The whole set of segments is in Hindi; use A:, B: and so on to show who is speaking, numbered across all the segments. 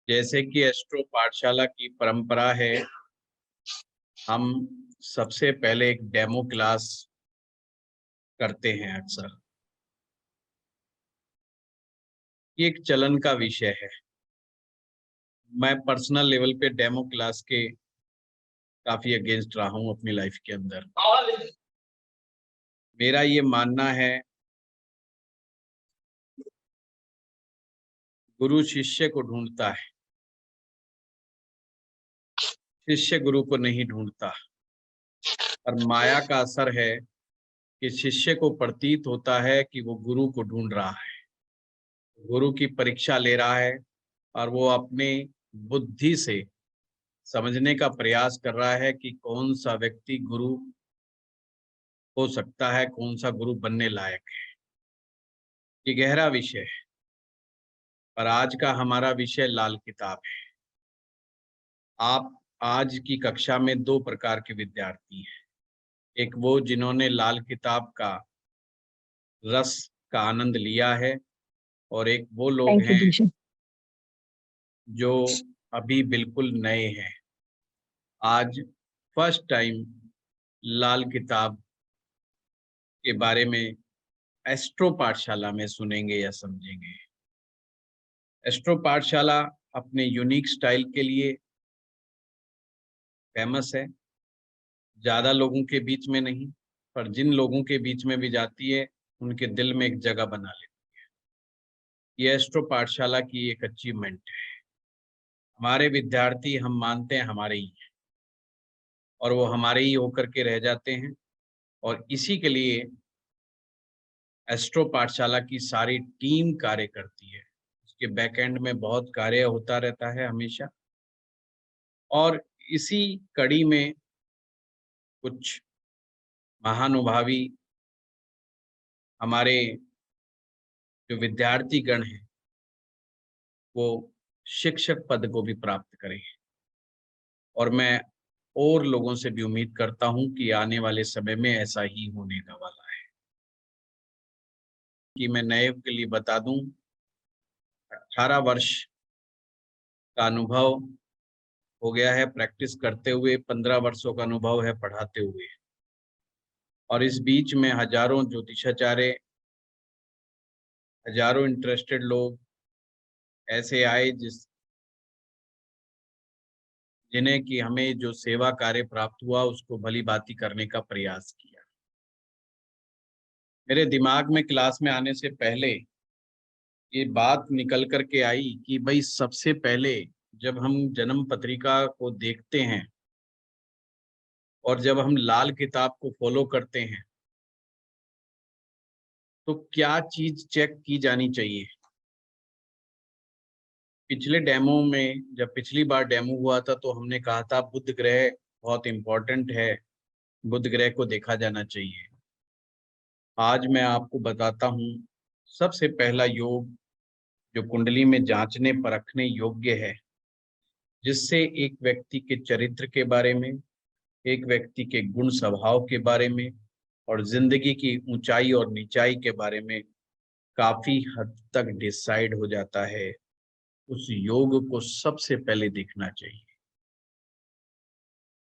A: जैसे कि एस्ट्रो पाठशाला की परंपरा है, हम सबसे पहले एक डेमो क्लास करते हैं अक्सर। ये एक चलन का विषय है। मैं पर्सनल लेवल पे डेमो क्लास के काफ़ी अगेंस्ट रहा हूँ अपनी लाइफ के अंदर। मेरा ये मानना है, गुरु शिष्य को ढूँढता है, शिष्य गुरु को नहीं ढूँढता। और माया का असर है कि शिष्य को प्रतीत होता है कि वो गुरु को ढूँढ रहा है, गुरु की परीक्षा ले रहा है और वो अपनी बुद्धि से समझने का प्रयास कर रहा है कि कौन सा व्यक्ति गुरु हो सकता है, कौन सा गुरु बनने लायक है। ये गहरा विषय है। पर आज का हमारा विषय लाल किताब है। आप आज की कक्षा में दो प्रकार के विद्यार्थी हैं। एक वो जिन्होंने लाल किताब का रस का आनंद लिया है, और एक वो लोग
B: थैंक यू
A: हैं
B: दीशा।
A: जो अभी बिल्कुल नए हैं। आज फर्स्ट टाइम लाल किताब के बारे में एस्ट्रो पाठशाला में सुनेंगे या समझेंगे। एस्ट्रो पाठशाला अपने यूनिक स्टाइल के लिए फेमस है। ज़्यादा लोगों के बीच में नहीं, पर जिन लोगों के बीच में भी जाती है, उनके दिल में एक जगह बना लेती है। ये एस्ट्रो पाठशाला की एक अचीवमेंट है। हमारे विद्यार्थी हम मानते हैं हमारे ही हैं, और वो हमारे ही होकर के रह जाते हैं। और इसी के लिए एस्ट्रो पाठशाला की सारी टीम कार्य करती है। उसके बैक एंड में बहुत कार्य होता रहता है हमेशा। और इसी कड़ी में कुछ महानुभावी हमारे जो विद्यार्थी गण हैं, वो शिक्षक पद को भी प्राप्त करें। और मैं और लोगों से भी उम्मीद करता हूं कि आने वाले समय में ऐसा ही होने का वाला है। कि मैं नए के लिए बता दूं, 18 वर्ष का अनुभव हो गया है प्रैक्टिस करते हुए, 15 वर्षों का अनुभव है पढ़ाते हुए। और इस बीच में हजारों ज्योतिषाचार्य, हजारों इंटरेस्टेड लोग ऐसे आए जिन्हें कि हमें जो सेवा कार्य प्राप्त हुआ उसको भली भांति करने का प्रयास किया। मेरे दिमाग में क्लास में आने से पहले ये बात निकल कर के आई कि भाई सबसे पहले जब हम जन्म पत्रिका को देखते हैं और जब हम लाल किताब को फॉलो करते हैं, तो क्या चीज चेक की जानी चाहिए। पिछले डेमो में, जब पिछली बार डेमो हुआ था, तो हमने कहा था बुध ग्रह बहुत इंपॉर्टेंट है, बुध ग्रह को देखा जाना चाहिए। आज मैं आपको बताता हूँ सबसे पहला योग जो कुंडली में जांचने परखने योग्य है, जिससे एक व्यक्ति के चरित्र के बारे में, एक व्यक्ति के गुण स्वभाव के बारे में और जिंदगी की ऊंचाई और नीचाई के बारे में काफी हद तक डिसाइड हो जाता है। उस योग को सबसे पहले देखना चाहिए।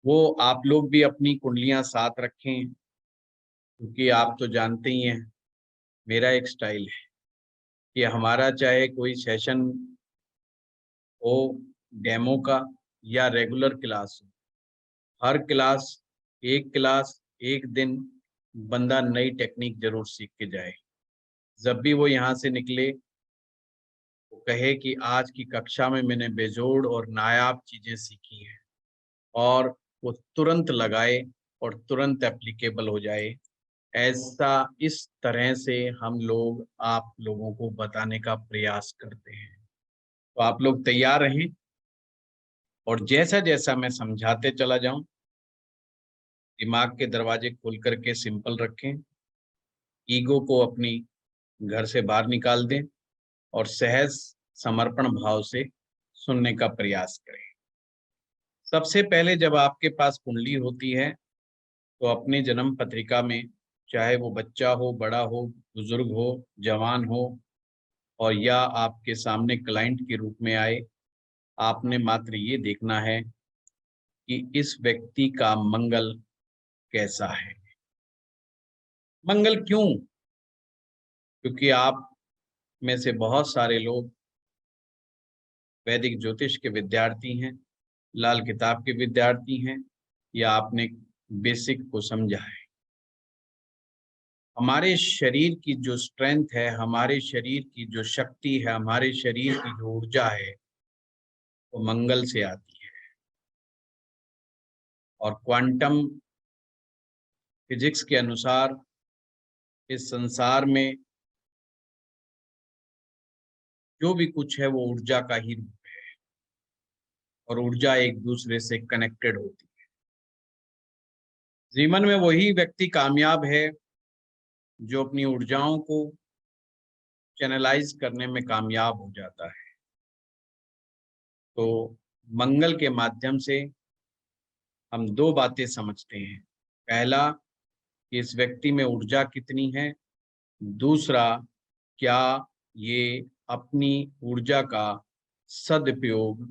A: वो आप लोग भी अपनी कुंडलियां साथ रखें, क्योंकि आप तो जानते ही हैं मेरा एक स्टाइल है कि हमारा चाहे कोई सेशन हो डेमो का या रेगुलर क्लास हो, हर क्लास, एक दिन बंदा नई टेक्निक जरूर सीख के जाए। जब भी वो यहाँ से निकले, वो कहे कि आज की कक्षा में मैंने बेजोड़ और नायाब चीजें सीखी हैं, और वो तुरंत लगाए और तुरंत एप्लीकेबल हो जाए। ऐसा इस तरह से हम लोग आप लोगों को बताने का प्रयास करते हैं। तो आप लोग तैयार रहें, और जैसा जैसा मैं समझाते चला जाऊं, दिमाग के दरवाजे खोल करके सिंपल रखें, ईगो को अपनी घर से बाहर निकाल दें और सहज समर्पण भाव से सुनने का प्रयास करें। सबसे पहले जब आपके पास कुंडली होती है, तो अपने जन्म पत्रिका में, चाहे वो बच्चा हो, बड़ा हो, बुजुर्ग हो, जवान हो, और या आपके सामने क्लाइंट के रूप में आए, आपने मात्र ये देखना है कि इस व्यक्ति का मंगल कैसा है। मंगल क्यों? क्योंकि आप में से बहुत सारे लोग वैदिक ज्योतिष के विद्यार्थी हैं, लाल किताब के विद्यार्थी हैं, या आपने बेसिक को समझा है। हमारे शरीर की जो स्ट्रेंथ है, हमारे शरीर की जो शक्ति है, हमारे शरीर की जो ऊर्जा है, वो मंगल से आती है। और क्वांटम फिजिक्स के अनुसार इस संसार में जो भी कुछ है वो ऊर्जा का ही रूप है, और ऊर्जा एक दूसरे से कनेक्टेड होती है। जीवन में वही व्यक्ति कामयाब है जो अपनी ऊर्जाओं को चैनलाइज करने में कामयाब हो जाता है। तो मंगल के माध्यम से हम दो बातें समझते हैं। पहला, कि इस व्यक्ति में ऊर्जा कितनी है। दूसरा, क्या ये अपनी ऊर्जा का सदुपयोग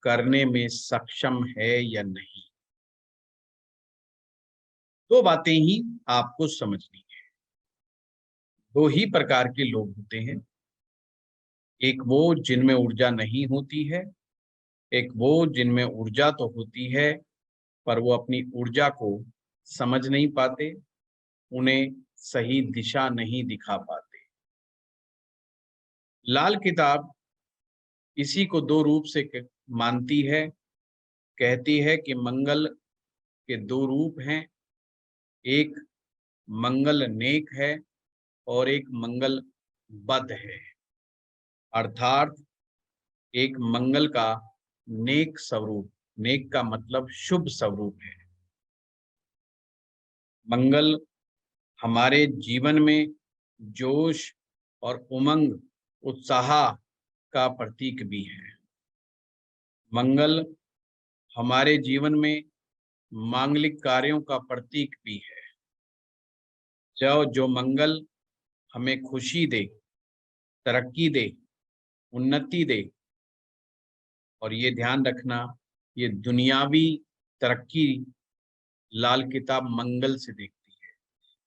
A: करने में सक्षम है या नहीं। दो बातें ही आपको समझनी है। दो ही प्रकार के लोग होते हैं, एक वो जिनमें ऊर्जा नहीं होती है, एक वो जिनमें ऊर्जा तो होती है पर वो अपनी ऊर्जा को समझ नहीं पाते, उन्हें सही दिशा नहीं दिखा पाते। लाल किताब इसी को दो रूप से मानती है, कहती है कि मंगल के दो रूप हैं, एक मंगल नेक है और एक मंगल बद है। अर्थात एक मंगल का नेक स्वरूप, नेक का मतलब शुभ स्वरूप है। मंगल हमारे जीवन में जोश और उमंग, उत्साह का प्रतीक भी है। मंगल हमारे जीवन में मांगलिक कार्यों का प्रतीक भी है। जो मंगल हमें खुशी दे, तरक्की दे, उन्नति दे, और ये ध्यान रखना, ये दुनियावी तरक्की लाल किताब मंगल से देखती है।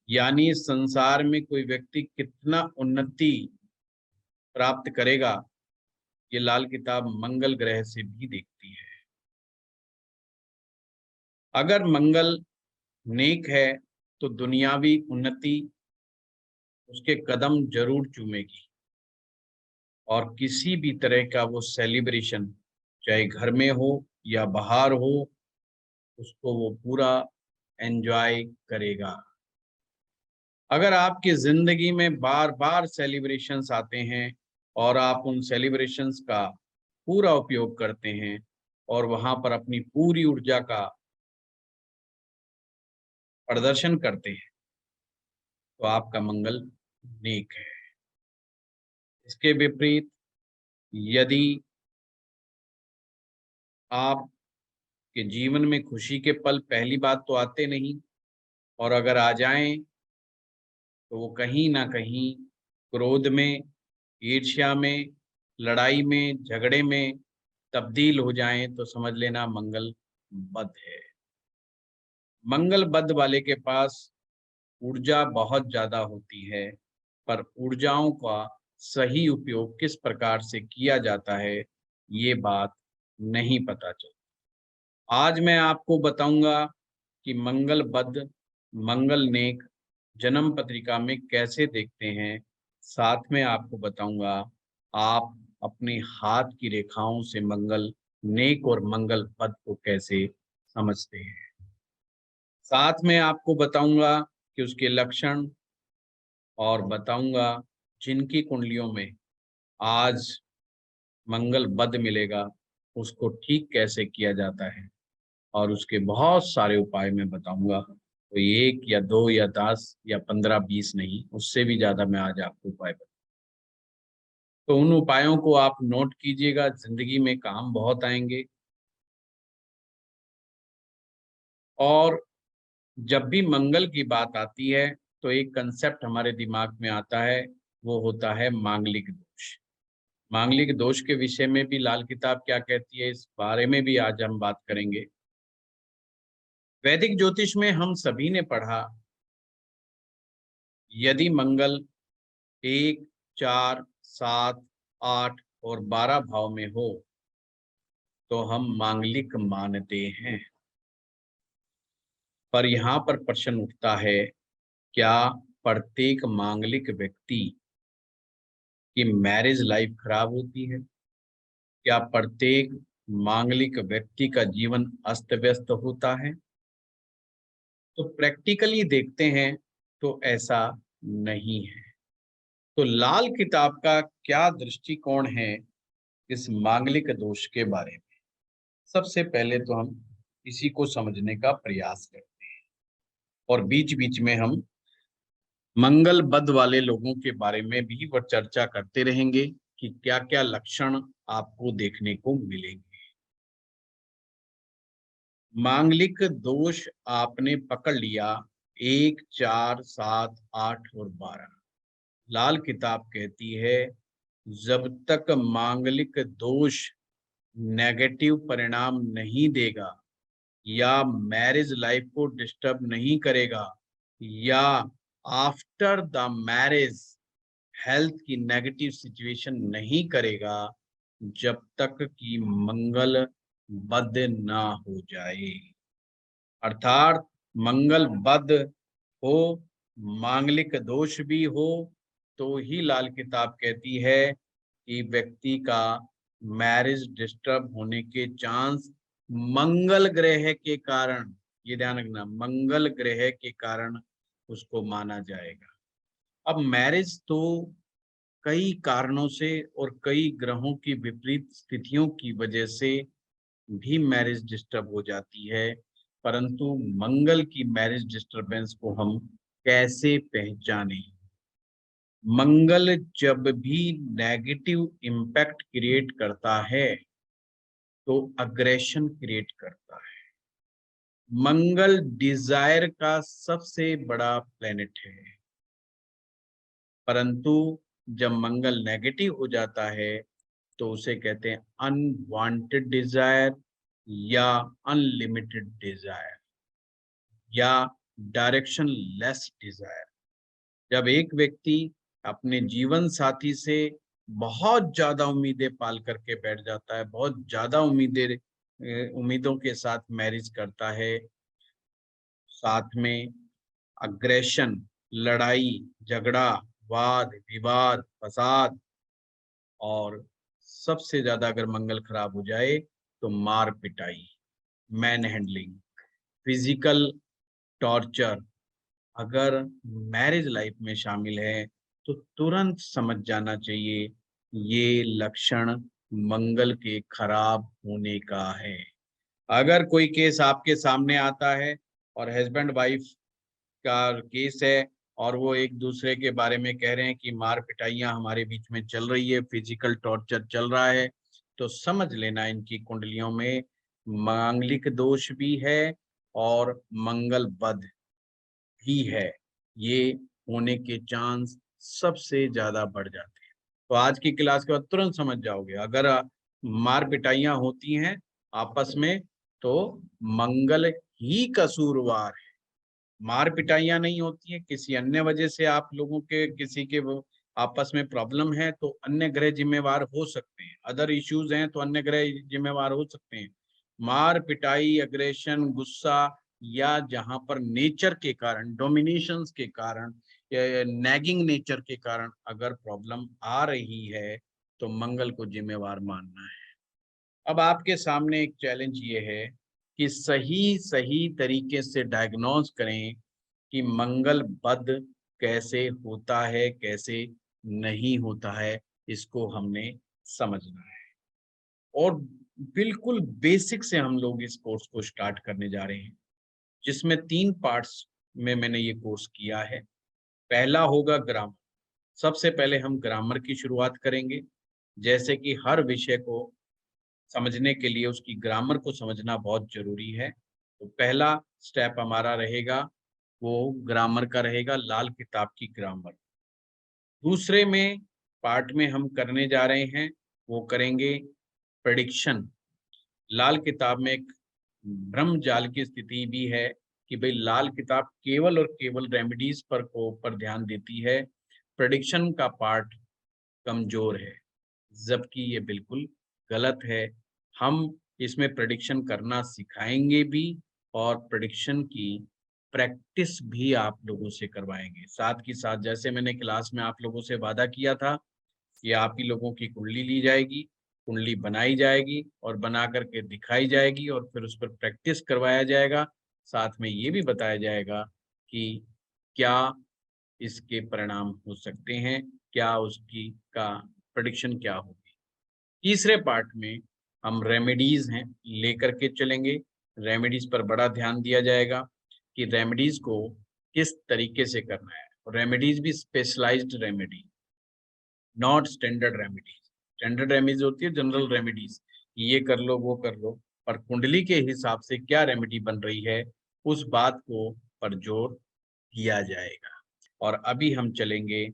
A: यानी संसार में कोई व्यक्ति कितना उन्नति प्राप्त करेगा, ये लाल किताब मंगल ग्रह से भी देखती है। अगर मंगल नेक है तो दुनियावी उन्नति उसके कदम जरूर चूमेगी, और किसी भी तरह का वो सेलिब्रेशन, चाहे घर में हो या बाहर हो, उसको वो पूरा एंजॉय करेगा। अगर आपकी जिंदगी में बार बार सेलिब्रेशंस आते हैं और आप उन सेलिब्रेशंस का पूरा उपयोग करते हैं और वहां पर अपनी पूरी ऊर्जा का प्रदर्शन करते हैं, तो आपका मंगल नेक है। इसके विपरीत, यदि आपके जीवन में खुशी के पल पहली बात तो आते नहीं, और अगर आ जाएं तो वो कहीं ना कहीं क्रोध में, ईर्ष्या में, लड़ाई में, झगड़े में तब्दील हो जाएं, तो समझ लेना मंगल बद है। मंगल बद वाले के पास ऊर्जा बहुत ज्यादा होती है, पर ऊर्जाओं का सही उपयोग किस प्रकार से किया जाता है, ये बात नहीं पता चलती। आज मैं आपको बताऊंगा कि मंगल बद, मंगल नेक जन्म पत्रिका में कैसे देखते हैं। साथ में आपको बताऊंगा आप अपने हाथ की रेखाओं से मंगल नेक और मंगल बद को कैसे समझते हैं। साथ में आपको बताऊंगा कि उसके लक्षण, और बताऊंगा जिनकी कुंडलियों में आज मंगल बद मिलेगा उसको ठीक कैसे किया जाता है, और उसके बहुत सारे उपाय मैं बताऊंगा। तो एक या दो या 10 या 15-20 नहीं, उससे भी ज्यादा मैं आज आपको उपाय बताऊंगा। तो उन उपायों को आप नोट कीजिएगा, जिंदगी में काम बहुत आएंगे। और जब भी मंगल की बात आती है तो एक कंसेप्ट हमारे दिमाग में आता है, वो होता है मांगलिक दोष। मांगलिक दोष के विषय में भी लाल किताब क्या कहती है, इस बारे में भी आज हम बात करेंगे। वैदिक ज्योतिष में हम सभी ने पढ़ा, यदि मंगल 1, 4, 7, 8 और 12 भाव में हो तो हम मांगलिक मानते हैं। पर यहाँ पर प्रश्न उठता है, क्या प्रत्येक मांगलिक व्यक्ति की मैरिज लाइफ खराब होती है? क्या प्रत्येक मांगलिक व्यक्ति का जीवन अस्त व्यस्त होता है? तो प्रैक्टिकली देखते हैं तो ऐसा नहीं है। तो लाल किताब का क्या दृष्टिकोण है इस मांगलिक दोष के बारे में? सबसे पहले तो हम इसी को समझने का प्रयास करते हैं और बीच बीच में हम मंगल बद वाले लोगों के बारे में भी वो चर्चा करते रहेंगे कि क्या क्या लक्षण आपको देखने को मिलेंगे। मांगलिक दोष आपने पकड़ लिया 1, 4, 7, 8 और 12। लाल किताब कहती है, जब तक मांगलिक दोष नेगेटिव परिणाम नहीं देगा या मैरिज लाइफ को डिस्टर्ब नहीं करेगा या आफ्टर द मैरिज हेल्थ की नेगेटिव सिचुएशन नहीं करेगा, जब तक कि मंगल बद ना हो जाए, अर्थात मंगल बद हो, मांगलिक दोष भी हो, तो ही लाल किताब कहती है कि व्यक्ति का मैरिज डिस्टर्ब होने के चांस मंगल ग्रह के कारण, ये ध्यान रखना, मंगल ग्रह के कारण उसको माना जाएगा। अब मैरिज तो कई कारणों से और कई ग्रहों की विपरीत स्थितियों की वजह से भी मैरिज डिस्टर्ब हो जाती है, परंतु मंगल की मैरिज डिस्टरबेंस को हम कैसे पहचानें? मंगल जब भी नेगेटिव इम्पैक्ट क्रिएट करता है तो अग्रेशन क्रिएट करता है। मंगल डिजायर का सबसे बड़ा प्लेनेट है, परंतु जब मंगल नेगेटिव हो जाता है तो उसे कहते हैं अनवांटेड डिजायर या अनलिमिटेड डिजायर या डायरेक्शन लेस डिजायर। जब एक व्यक्ति अपने जीवन साथी से बहुत ज्यादा उम्मीदें पाल करके बैठ जाता है, बहुत ज्यादा उम्मीदों के साथ मैरिज करता है, साथ में अग्रेशन, लड़ाई झगड़ा, वाद विवाद, फसाद, और सबसे ज्यादा अगर मंगल खराब हो जाए तो मार पिटाई, मैन हैंडलिंग, फिजिकल टॉर्चर अगर मैरिज लाइफ में शामिल है तो तुरंत समझ जाना चाहिए ये लक्षण मंगल के खराब होने का है। अगर कोई केस आपके सामने आता है और हस्बैंड वाइफ का केस है और वो एक दूसरे के बारे में कह रहे हैं कि मार पिटाइयां हमारे बीच में चल रही है, फिजिकल टॉर्चर चल रहा है, तो समझ लेना इनकी कुंडलियों में मांगलिक दोष भी है और मंगल बद भी है। ये होने के चांस सबसे ज्यादा बढ़ जाते हैं। तो आज की क्लास के बाद तुरंत समझ जाओगे, अगर मार पिटाइयां होती हैं आपस में तो मंगल ही कसूरवार है। मार पिटाइयां नहीं होती है, किसी अन्य वजह से आप लोगों के किसी के वो आपस में प्रॉब्लम है तो अन्य ग्रह जिम्मेवार हो सकते हैं, अदर इश्यूज हैं तो अन्य ग्रह जिम्मेवार हो सकते हैं। मार पिटाई, अग्रेशन, गुस्सा या जहां पर नेचर के कारण, डोमिनेशंस के कारण या नैगिंग नेचर के कारण अगर प्रॉब्लम आ रही है तो मंगल को जिम्मेवार मानना है। अब आपके सामने एक चैलेंज ये है कि सही सही तरीके से डायग्नोज करें कि मंगल बद कैसे होता है, कैसे नहीं होता है, इसको हमने समझना है। और बिल्कुल बेसिक से हम लोग इस कोर्स को स्टार्ट करने जा रहे हैं, जिसमें 3 पार्ट्स में मैंने ये कोर्स किया है। पहला होगा ग्रामर। सबसे पहले हम ग्रामर की शुरुआत करेंगे, जैसे कि हर विषय को समझने के लिए उसकी ग्रामर को समझना बहुत जरूरी है। तो पहला स्टेप हमारा रहेगा वो ग्रामर का रहेगा, लाल किताब की ग्रामर। दूसरे में पार्ट में हम करने जा रहे हैं वो करेंगे प्रेडिक्शन। लाल किताब में एक भ्रम जाल की स्थिति भी है कि भाई लाल किताब केवल और केवल रेमेडीज पर ध्यान देती है, प्रेडिक्शन का पार्ट कमजोर है, जबकि ये बिल्कुल गलत है। हम इसमें प्रेडिक्शन करना सिखाएंगे भी और प्रेडिक्शन की प्रैक्टिस भी आप लोगों से करवाएंगे। साथ ही साथ जैसे मैंने क्लास में आप लोगों से वादा किया था कि आप ही लोगों की कुंडली ली जाएगी, कुंडली बनाई जाएगी और बना करके दिखाई जाएगी और फिर उस पर प्रैक्टिस करवाया जाएगा। साथ में ये भी बताया जाएगा कि क्या इसके परिणाम हो सकते हैं, क्या उसकी का प्रेडिक्शन क्या होगी। तीसरे पार्ट में हम रेमेडीज हैं लेकर के चलेंगे। रेमेडीज पर बड़ा ध्यान दिया जाएगा कि रेमेडीज को किस तरीके से करना है। रेमेडीज भी specialized remedy, not standard remedies. Standard remedies होती है जनरल रेमेडीज, ये कर लो वो कर लो, पर कुंडली के हिसाब से क्या रेमेडी बन रही है उस बात को पर जोर दिया जाएगा। और अभी हम चलेंगे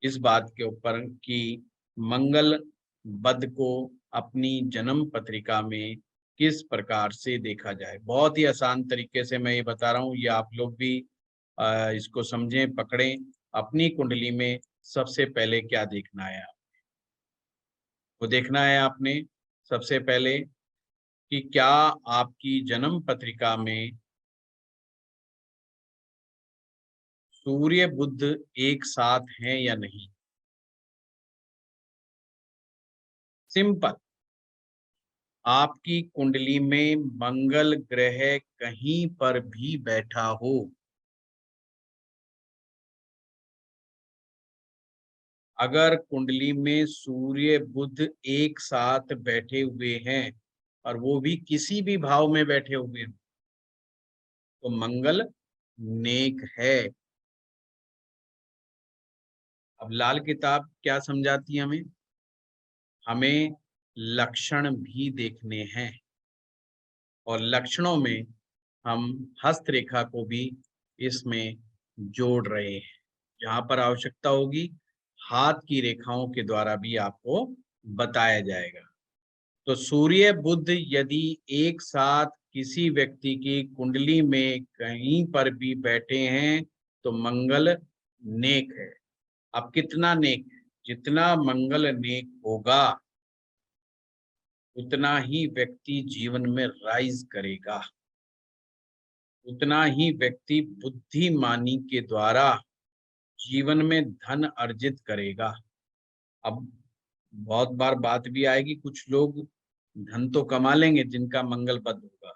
A: इस बात के ऊपर कि मंगल बद को अपनी जन्म पत्रिका में किस प्रकार से देखा जाए। बहुत ही आसान तरीके से मैं ये बता रहा हूँ, ये आप लोग भी इसको समझें, पकड़ें। अपनी कुंडली में सबसे पहले क्या देखना है, वो देखना है आपने सबसे पहले कि क्या आपकी जन्म पत्रिका में सूर्य बुध एक साथ हैं या नहीं। सिंपल, आपकी कुंडली में मंगल ग्रह कहीं पर भी बैठा हो, अगर कुंडली में सूर्य बुध एक साथ बैठे हुए हैं और वो भी किसी भी भाव में बैठे हुए हैं, तो मंगल नेक है। अब लाल किताब क्या समझाती है हमें, हमें लक्षण भी देखने हैं और लक्षणों में हम हस्तरेखा को भी इसमें जोड़ रहे हैं। जहां पर आवश्यकता होगी हाथ की रेखाओं के द्वारा भी आपको बताया जाएगा। तो सूर्य बुध यदि एक साथ किसी व्यक्ति की कुंडली में कहीं पर भी बैठे हैं तो मंगल नेक है। अब कितना नेक है, जितना मंगल नेक होगा उतना ही व्यक्ति जीवन में राइज करेगा, उतना ही व्यक्ति बुद्धिमानी के द्वारा जीवन में धन अर्जित करेगा। अब बहुत बार बात भी आएगी, कुछ लोग धन तो कमा लेंगे जिनका मंगल बद होगा,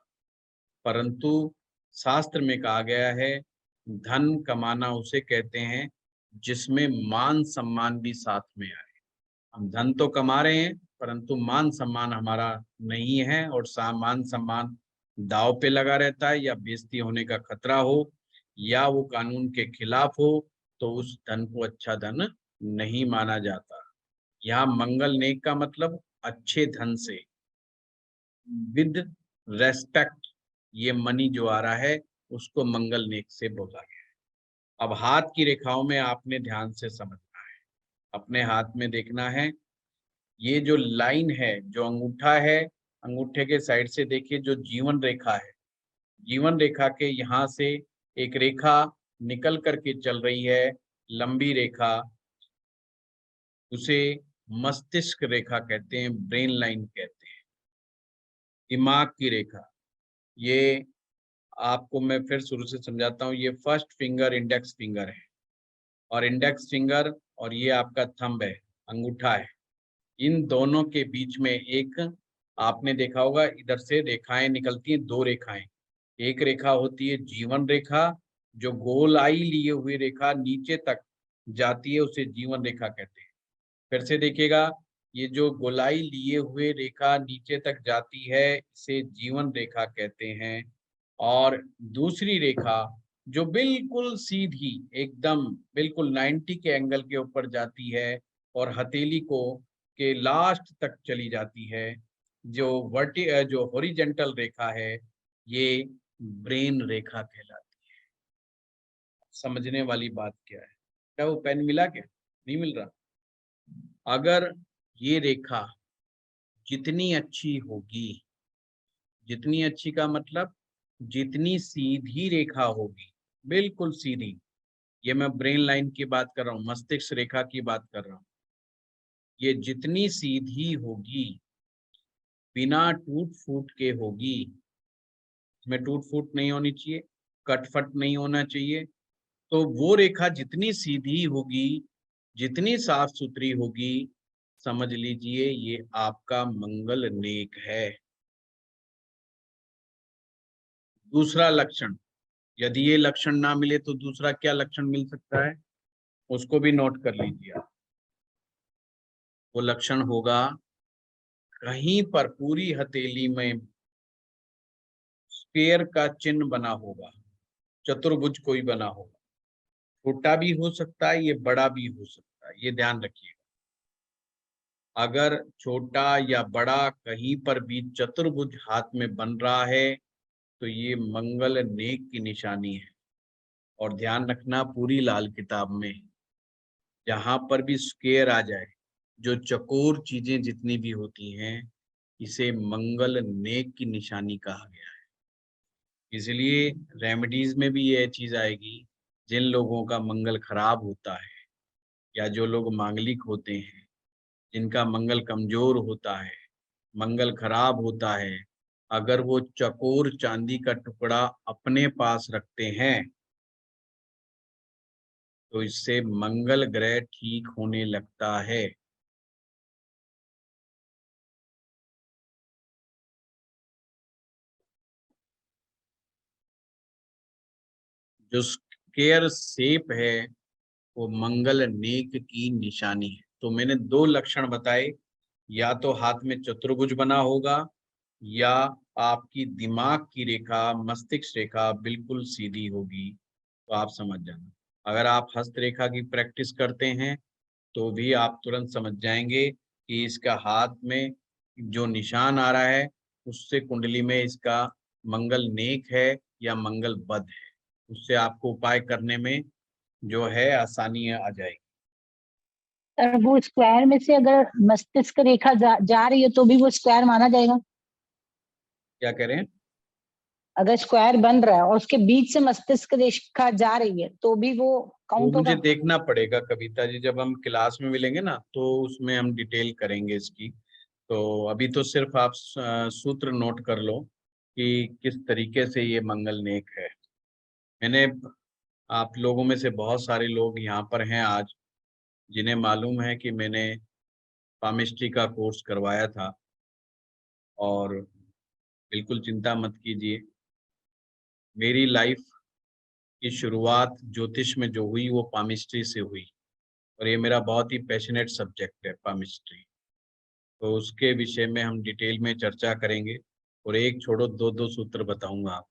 A: परंतु शास्त्र में कहा गया है धन कमाना उसे कहते हैं जिसमें मान सम्मान भी साथ में आए। हम धन तो कमा रहे हैं परंतु मान सम्मान हमारा नहीं है और मान सम्मान दांव पे लगा रहता है, या बेइज्जती होने का खतरा हो या वो कानून के खिलाफ हो, तो उस धन को अच्छा धन नहीं माना जाता। यहाँ मंगल नेक का मतलब अच्छे धन से, विद रेस्पेक्ट, ये मनी जो आ रहा है उसको मंगल नेक से बोला गया है। अब हाथ की रेखाओं में आपने ध्यान से समझना है, अपने हाथ में देखना है, ये जो लाइन है, जो अंगूठा है, अंगूठे के साइड से देखिए जो जीवन रेखा है, जीवन रेखा के यहाँ से एक रेखा निकल करके चल रही है, लंबी रेखा, उसे मस्तिष्क रेखा कहते हैं, ब्रेन लाइन कहते हैं, दिमाग की रेखा। ये आपको मैं फिर शुरू से समझाता हूँ, ये फर्स्ट फिंगर इंडेक्स फिंगर है और इंडेक्स फिंगर और ये आपका थंब है, अंगूठा है, इन दोनों के बीच में एक, आपने देखा होगा इधर से रेखाएं निकलती हैं, दो रेखाएं, एक रेखा होती है जीवन रेखा, जो गोलाई लिए हुए रेखा नीचे तक जाती है उसे जीवन रेखा कहते हैं। फिर से देखिएगा, ये जो गोलाई लिए हुए रेखा नीचे तक जाती है इसे जीवन रेखा कहते हैं। और दूसरी रेखा जो बिल्कुल सीधी एकदम बिल्कुल 90 के एंगल के ऊपर जाती है और हथेली को के लास्ट तक चली जाती है, जो हॉरिजेंटल रेखा है, ये ब्रेन रेखा कहलाती है। समझने वाली बात क्या है, क्या वो पेन मिला क्या, नहीं मिल रहा। अगर ये रेखा जितनी अच्छी होगी, जितनी अच्छी का मतलब जितनी सीधी रेखा होगी, बिल्कुल सीधी, ये मैं ब्रेन लाइन की बात कर रहा हूँ, मस्तिष्क रेखा की बात कर रहा हूँ, ये जितनी सीधी होगी, बिना टूट फूट के होगी, इसमें टूट फूट नहीं होनी चाहिए, कटफट नहीं होना चाहिए, तो वो रेखा जितनी सीधी होगी, जितनी साफ सुथरी होगी, समझ लीजिए ये आपका मंगल नेक है। दूसरा लक्षण, यदि ये लक्षण ना मिले तो दूसरा क्या लक्षण मिल सकता है, उसको भी नोट कर लीजिए आप। वो लक्षण होगा, कहीं पर पूरी हथेली में स्क्वायर का चिन्ह बना होगा, चतुर्भुज कोई बना होगा, छोटा भी हो सकता है, ये बड़ा भी हो सकता है, ये ध्यान रखिएगा। अगर छोटा या बड़ा कहीं पर भी चतुर्भुज हाथ में बन रहा है तो ये मंगल नेक की निशानी है। और ध्यान रखना, पूरी लाल किताब में जहां पर भी स्क्वायर आ जाए, जो चकोर चीजें जितनी भी होती हैं, इसे मंगल नेक की निशानी कहा गया है। इसलिए रेमेडीज में भी यह चीज आएगी, जिन लोगों का मंगल खराब होता है या जो लोग मांगलिक होते हैं, जिनका मंगल कमजोर होता है, मंगल खराब होता है, अगर वो चकोर चांदी का टुकड़ा अपने पास रखते हैं तो इससे मंगल ग्रह ठीक होने लगता है। जो स्क्वायर शेप है वो मंगल नेक की निशानी है। तो मैंने दो लक्षण बताए, या तो हाथ में चतुर्भुज बना होगा या आपकी दिमाग की रेखा, मस्तिष्क रेखा बिल्कुल सीधी होगी, तो आप समझ जाना। अगर आप हस्त रेखा की प्रैक्टिस करते हैं तो भी आप तुरंत समझ जाएंगे कि इसका हाथ में जो निशान आ रहा है उससे कुंडली में इसका मंगल नेक है या मंगल बद है। उससे आपको उपाय करने में जो है आसानी आ जाएगी।
B: और वो स्क्वायर में से अगर मस्तिष्क रेखा जा रही है तो भी वो स्क्वायर माना जाएगा?
A: क्या करें?
B: अगर स्क्वायर बन रहा है और उसके बीच से मस्तिष्क रेखा जा रही है तो भी वो
A: वो
B: काउंट
A: मुझे
B: होगा?
A: देखना पड़ेगा कविता जी, जब हम क्लास में मिलेंगे ना तो उसमें हम डिटेल करेंगे इसकी। तो अभी तो सिर्फ आप सूत्र नोट कर लो कि किस तरीके से ये मंगल नेक है। मैंने, आप लोगों में से बहुत सारे लोग यहाँ पर हैं आज जिन्हें मालूम है कि मैंने पामिस्ट्री का कोर्स करवाया था, और बिल्कुल चिंता मत कीजिए, मेरी लाइफ की शुरुआत ज्योतिष में जो हुई वो पामिस्ट्री से हुई, और ये मेरा बहुत ही पैशनेट सब्जेक्ट है पामिस्ट्री। तो उसके विषय में हम डिटेल में चर्चा करेंगे, और एक छोड़ो दो दो सूत्र बताऊंगा आप।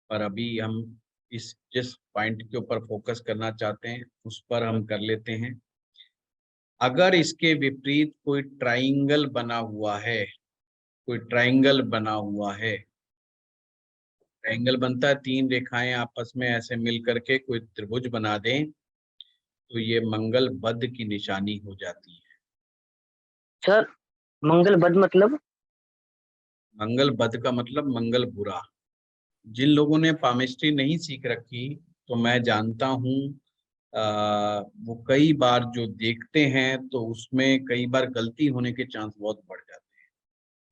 A: पर अभी हम इस जिस पॉइंट के ऊपर फोकस करना चाहते हैं उस पर हम कर लेते हैं। अगर इसके विपरीत कोई ट्राइंगल बना हुआ है, कोई ट्राइंगल बना हुआ है, ट्राइंगल बनता है तीन रेखाएं आपस में ऐसे मिल करके कोई त्रिभुज बना दें, तो ये मंगल बद की निशानी हो जाती है।
B: सर, मंगल बद मतलब?
A: मंगल बद का मतलब मंगल बुरा। जिन लोगों ने पामिस्ट्री नहीं सीख रखी, तो मैं जानता हूँ वो कई बार जो देखते हैं तो उसमें कई बार गलती होने के चांस बहुत बढ़ जाते हैं।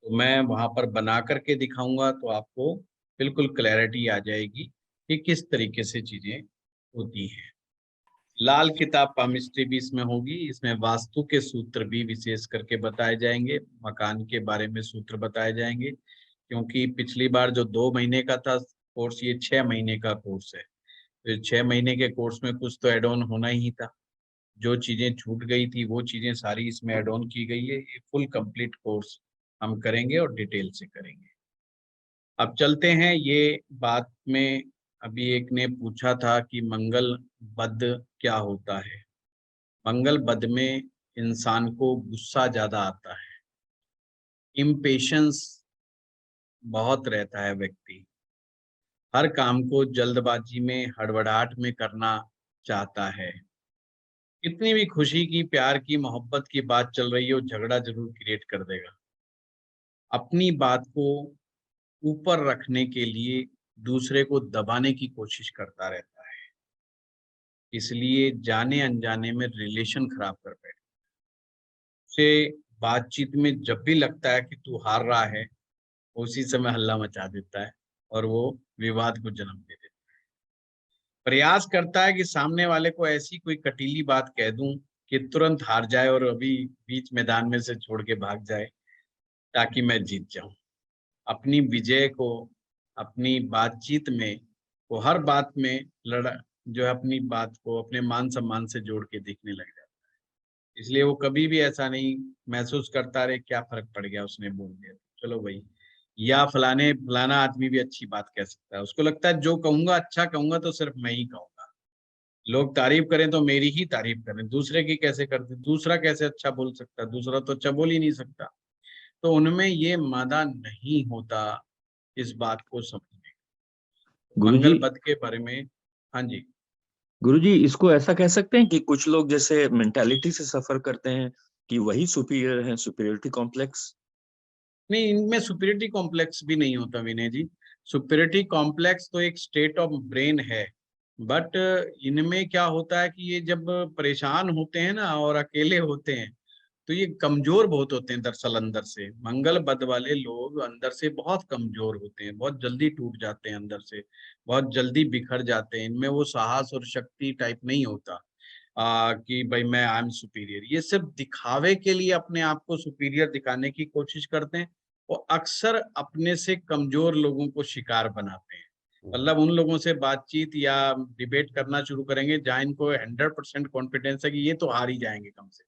A: तो मैं वहां पर बना करके दिखाऊंगा तो आपको बिल्कुल क्लैरिटी आ जाएगी कि किस तरीके से चीजें होती हैं। लाल किताब पामिस्ट्री भी इसमें होगी, इसमें वास्तु के सूत्र भी विशेष करके बताए जाएंगे, मकान के बारे में सूत्र बताए जाएंगे, क्योंकि पिछली बार जो 2 महीने का था कोर्स, ये 6 महीने का कोर्स है। तो 6 महीने के कोर्स में कुछ तो एड ऑन होना ही था, जो चीजें छूट गई थी वो चीजें सारी इसमें एड ऑन की गई है। ये फुल कंप्लीट कोर्स हम करेंगे और डिटेल से करेंगे। अब चलते हैं ये बात में। अभी एक ने पूछा था कि मंगल बद क्या होता है। मंगल बद में इंसान को गुस्सा ज्यादा आता है, इम्पेशंस बहुत रहता है व्यक्ति, हर काम को जल्दबाजी में हड़बड़ाहट में करना चाहता है, कितनी भी खुशी की, प्यार की, मोहब्बत की बात चल रही हो, झगड़ा जरूर क्रिएट कर देगा। अपनी बात को ऊपर रखने के लिए दूसरे को दबाने की कोशिश करता रहता है, इसलिए जाने अनजाने में रिलेशन खराब कर बैठे। से बातचीत में जब भी लगता है कि तू हार रहा है, उसी समय हल्ला मचा देता है और वो विवाद को जन्म दे देता है। प्रयास करता है कि सामने वाले को ऐसी कोई कटीली बात कह दूं कि तुरंत हार जाए और अभी बीच मैदान में से छोड़ के भाग जाए, ताकि मैं जीत जाऊं। अपनी विजय को अपनी बातचीत में, वो हर बात में लड़ा जो है अपनी बात को अपने मान सम्मान से जोड़ के देखने लग जाता है। इसलिए वो कभी भी ऐसा नहीं महसूस करता रहे क्या फर्क पड़ गया उसने बोल दिया, चलो भाई, या फलाना आदमी भी अच्छी बात कह सकता है। उसको लगता है जो कहूंगा अच्छा कहूंगा तो सिर्फ मैं ही कहूंगा, लोग तारीफ करें तो मेरी ही तारीफ करें, दूसरे की कैसे करते, दूसरा कैसे अच्छा बोल सकता है, दूसरा तो अच्छा बोल ही नहीं सकता। तो उनमें ये मादा नहीं होता इस बात को समझने,
C: गुरुजी,
A: मंगल बद के बारे में। हाँ जी।
C: गुरुजी, इसको ऐसा कह सकते हैं कि कुछ लोग जैसे मेंटालिटी से सफर करते हैं कि वही सुपीरियर है, सुपीरियरिटी कॉम्प्लेक्स।
A: नहीं, इनमें सुपीरियरिटी कॉम्प्लेक्स भी नहीं होता विनय जी। सुपीरियरिटी कॉम्प्लेक्स तो एक स्टेट ऑफ ब्रेन है, बट इनमें क्या होता है कि ये जब परेशान होते हैं ना और अकेले होते हैं, तो ये कमजोर बहुत होते हैं दरअसल अंदर से। मंगल बद वाले लोग अंदर से बहुत कमजोर होते हैं, बहुत जल्दी टूट जाते हैं अंदर से, बहुत जल्दी बिखर जाते हैं। इनमें वो साहस और शक्ति टाइप नहीं होता कि भाई मैं आई एम सुपीरियर। ये सिर्फ दिखावे के लिए अपने आप को सुपीरियर दिखाने की कोशिश करते हैं। वो अक्सर अपने से कमजोर लोगों को शिकार बनाते हैं। मतलब उन लोगों से बातचीत या डिबेट करना शुरू करेंगे जहां इनको 100% कॉन्फिडेंस है कि ये तो हार ही जाएंगे कम से,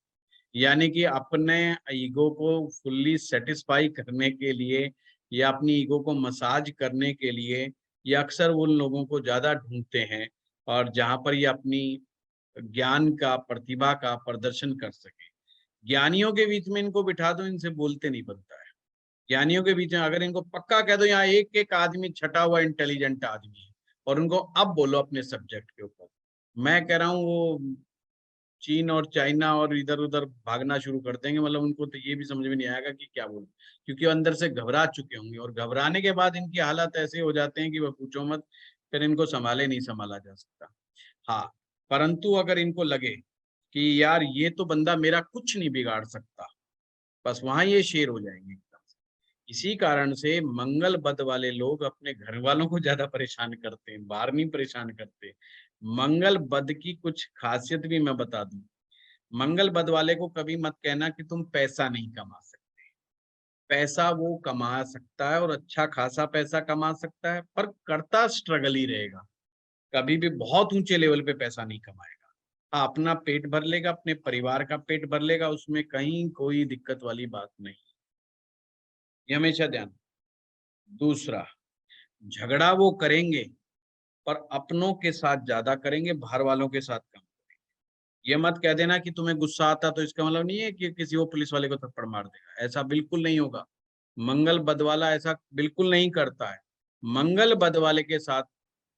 A: यानी कि अपने ईगो को फुल्ली सेटिस्फाई करने के लिए या अपनी ईगो को मसाज करने के लिए ये अक्सर उन लोगों को ज्यादा ढूंढते हैं, और जहां पर ये अपनी ज्ञान का, प्रतिभा का प्रदर्शन कर सके। ज्ञानियों के बीच में इनको बिठा दो, इनसे बोलते नहीं बनता है। ज्ञानियों के बीच में अगर इनको पक्का कह दो यहाँ एक एक आदमी छटा हुआ इंटेलिजेंट आदमी है, और उनको अब बोलो अपने सब्जेक्ट के ऊपर, मैं कह रहा हूँ वो चीन और चाइना और इधर उधर भागना शुरू कर देंगे। मतलब उनको तो ये भी समझ में नहीं आएगा कि क्या बोलूं, क्योंकि वो अंदर से घबरा चुके होंगे, और घबराने के बाद इनकी हालत ऐसे हो जाते हैं कि वह पूछो मत, फिर इनको संभाले नहीं संभाला जा सकता। हाँ, परंतु अगर इनको लगे कि यार ये तो बंदा मेरा कुछ नहीं बिगाड़ सकता, बस वहां ये शेर हो जाएंगे एकदम से। इसी कारण से मंगल बद वाले लोग अपने घर वालों को ज्यादा परेशान करते हैं, बाहर नहीं परेशान करते। मंगल बद की कुछ खासियत भी मैं बता दूं। मंगल बद वाले को कभी मत कहना कि तुम पैसा नहीं कमा सकते। पैसा वो कमा सकता है और अच्छा खासा पैसा कमा सकता है, पर करता स्ट्रगल ही रहेगा। कभी भी बहुत ऊंचे लेवल पे पैसा नहीं कमाएगा। हाँ, अपना पेट भर लेगा, अपने परिवार का पेट भर लेगा, उसमें कहीं कोई दिक्कत वाली बात नहीं। ये हमेशा ध्यान। दूसरा, झगड़ा वो करेंगे पर अपनों के साथ ज्यादा करेंगे, बाहर वालों के साथ कम। ये मत कह देना कि तुम्हें गुस्सा आता तो इसका मतलब नहीं है कि किसी वो पुलिस वाले को थप्पड़ मार देगा, ऐसा बिल्कुल नहीं होगा। मंगल बद वाला ऐसा बिल्कुल नहीं करता है। मंगल बद वाले के साथ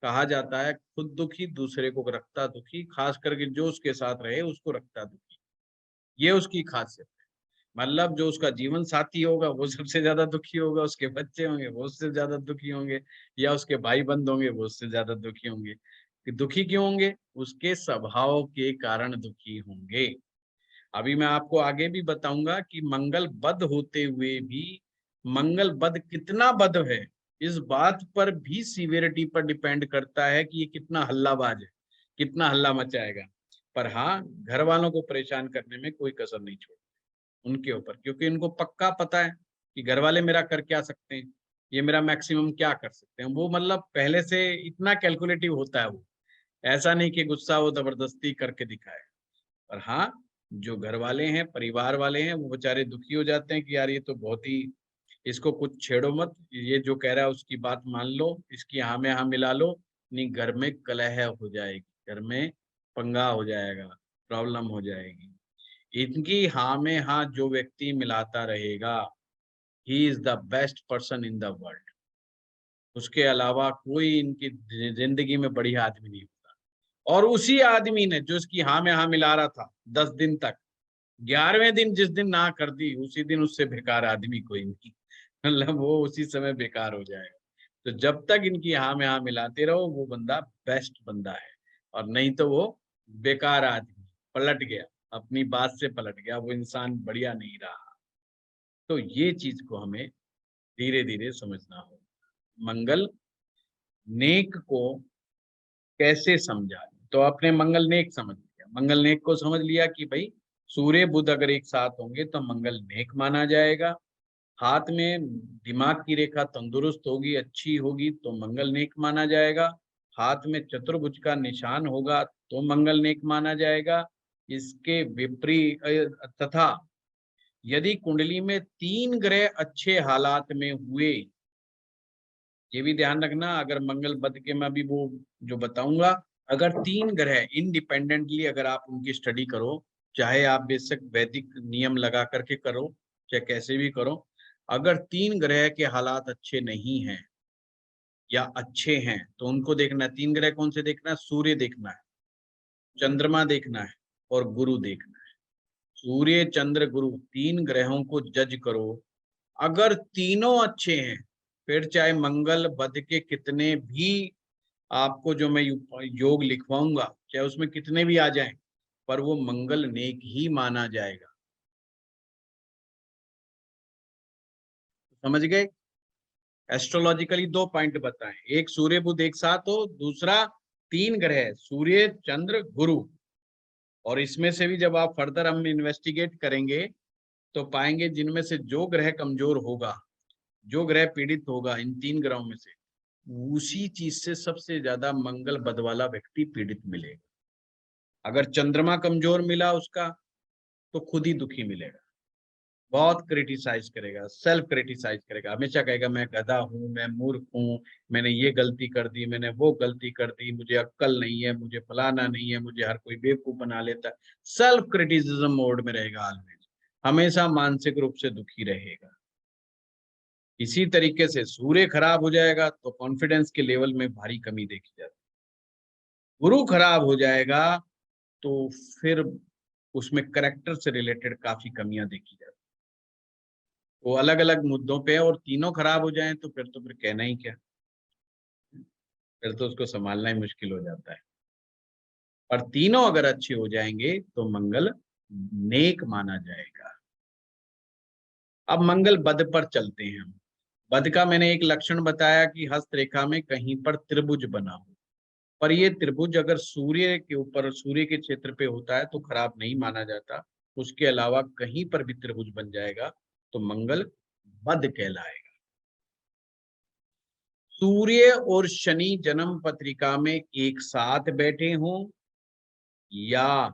A: कहा जाता है खुद दुखी दूसरे को रखता दुखी, खास करके जो उसके साथ रहे उसको रखता दुखी। ये उसकी खासियत है। मतलब जो उसका जीवन साथी होगा वो सबसे ज्यादा दुखी होगा, उसके बच्चे होंगे वो उससे ज्यादा दुखी होंगे, या उसके भाई बंद होंगे वो उससे ज्यादा दुखी होंगे। कि दुखी क्यों होंगे? उसके स्वभाव के कारण दुखी होंगे। अभी मैं आपको आगे भी बताऊंगा कि मंगल बद होते हुए भी मंगल बद कितना बद है, इस बात पर भी सीवियरिटी पर डिपेंड करता है कि ये कितना हल्लाबाज है, कितना हल्ला मचाएगा। पर हाँ, घर वालों को परेशान करने में कोई कसर नहीं छोड़ता उनके ऊपर, क्योंकि इनको पक्का पता है कि घर वाले मेरा कर क्या सकते हैं, ये मेरा मैक्सिमम क्या कर सकते हैं। वो मतलब पहले से इतना कैलकुलेटिव होता है वो, ऐसा नहीं कि गुस्सा वो जबरदस्ती करके दिखाए। पर हाँ, जो घर वाले हैं, परिवार वाले हैं, वो बेचारे दुखी हो जाते हैं कि यार ये तो बहुत ही, इसको कुछ छेड़ो मत, ये जो कह रहा है उसकी बात मान लो, इसकी हाँ में हाँ मिला लो, नहीं घर में कलह हो जाएगी, घर में पंगा हो जाएगा, प्रॉब्लम हो जाएगी। इनकी हाँ में हाँ जो व्यक्ति मिलाता रहेगा, he is the best person in the world. उसके अलावा कोई इनकी जिंदगी में बढ़िया आदमी नहीं होता। और उसी आदमी ने जो इसकी हाँ में हाँ मिला रहा था 10 दिन तक, 11वें दिन जिस दिन ना कर दी, उसी दिन उससे बेकार आदमी कोई नहीं, मतलब वो उसी समय बेकार हो जाएगा। तो जब तक इनकी हाँ में हाँ मिलाते रहो, वो बंदा बेस्ट बंदा है, और नहीं तो वो बेकार आदमी, पलट गया, अपनी बात से पलट गया, वो इंसान बढ़िया नहीं रहा। तो ये चीज को हमें धीरे धीरे समझना होगा। मंगल नेक को कैसे समझा? तो आपने मंगल नेक समझ लिया, मंगल नेक को समझ लिया कि भाई सूर्य बुध अगर एक साथ होंगे तो मंगल नेक माना जाएगा। हाथ में दिमाग की रेखा तंदुरुस्त होगी, अच्छी होगी, तो मंगल नेक माना जाएगा। हाथ में चतुर्भुज का निशान होगा तो मंगल नेक माना जाएगा। इसके विपरीत तथा यदि कुंडली में 3 ग्रह अच्छे हालात में हुए, ये भी ध्यान रखना, अगर मंगल बद के मैं अभी वो जो बताऊंगा, अगर 3 ग्रह इंडिपेंडेंटली अगर आप उनकी स्टडी करो, चाहे आप बेशक वैदिक नियम लगा करके करो, चाहे कैसे भी करो, अगर 3 ग्रह के हालात अच्छे नहीं हैं या अच्छे हैं तो उनको देखना है। 3 ग्रह कौन से देखना है? सूर्य देखना है, चंद्रमा देखना है और गुरु देखना है। सूर्य चंद्र गुरु 3 ग्रहों को जज करो, अगर तीनों अच्छे हैं, फिर चाहे मंगल बद के कितने भी आपको जो मैं योग लिखवाऊंगा, चाहे उसमें कितने भी आ जाएं, पर वो मंगल नेक ही माना जाएगा। समझ गए? एस्ट्रोलॉजिकली 2 पॉइंट बताएं, एक सूर्य बुध एक साथ हो, दूसरा 3 ग्रह सूर्य चंद्र गुरु। और इसमें से भी जब आप फर्दर हम इन्वेस्टिगेट करेंगे तो पाएंगे जिनमें से जो ग्रह कमजोर होगा, जो ग्रह पीड़ित होगा इन 3 ग्रहों में से, उसी चीज से सबसे ज्यादा मंगल बद वाला व्यक्ति पीड़ित मिलेगा। अगर चंद्रमा कमजोर मिला उसका तो खुद ही दुखी मिलेगा, बहुत क्रिटिसाइज करेगा, सेल्फ क्रिटिसाइज करेगा, हमेशा कहेगा मैं गधा हूं, मैं मूर्ख हूं, मैंने ये गलती कर दी, मैंने वो गलती कर दी, मुझे अक्ल नहीं है, मुझे फलाना नहीं है, मुझे हर कोई बेवकूफ बना लेता है। सेल्फ क्रिटिसिज्म मोड में रहेगा ऑलवेज, हमेशा मानसिक रूप से दुखी रहेगा। इसी तरीके से सूर्य खराब हो जाएगा तो कॉन्फिडेंस के लेवल में भारी कमी देखी जाती है। गुरु खराब हो जाएगा तो फिर उसमें करेक्टर से रिलेटेड काफी कमियां देखी जाती है। वो अलग अलग मुद्दों पे, और तीनों खराब हो जाएं तो फिर कहना ही क्या, फिर तो उसको संभालना ही मुश्किल हो जाता है। और तीनों अगर अच्छे हो जाएंगे तो मंगल नेक माना जाएगा। अब मंगल बद पर चलते हैं हम। बद का मैंने एक लक्षण बताया कि हस्त रेखा में कहीं पर त्रिभुज बना हो, पर ये त्रिभुज अगर सूर्य के ऊपर, सूर्य के क्षेत्र पे होता है तो खराब नहीं माना जाता। उसके अलावा कहीं पर भी त्रिभुज बन जाएगा तो मंगल बद कहलाएगा। सूर्य और शनि जन्म पत्रिका में एक साथ बैठे हों या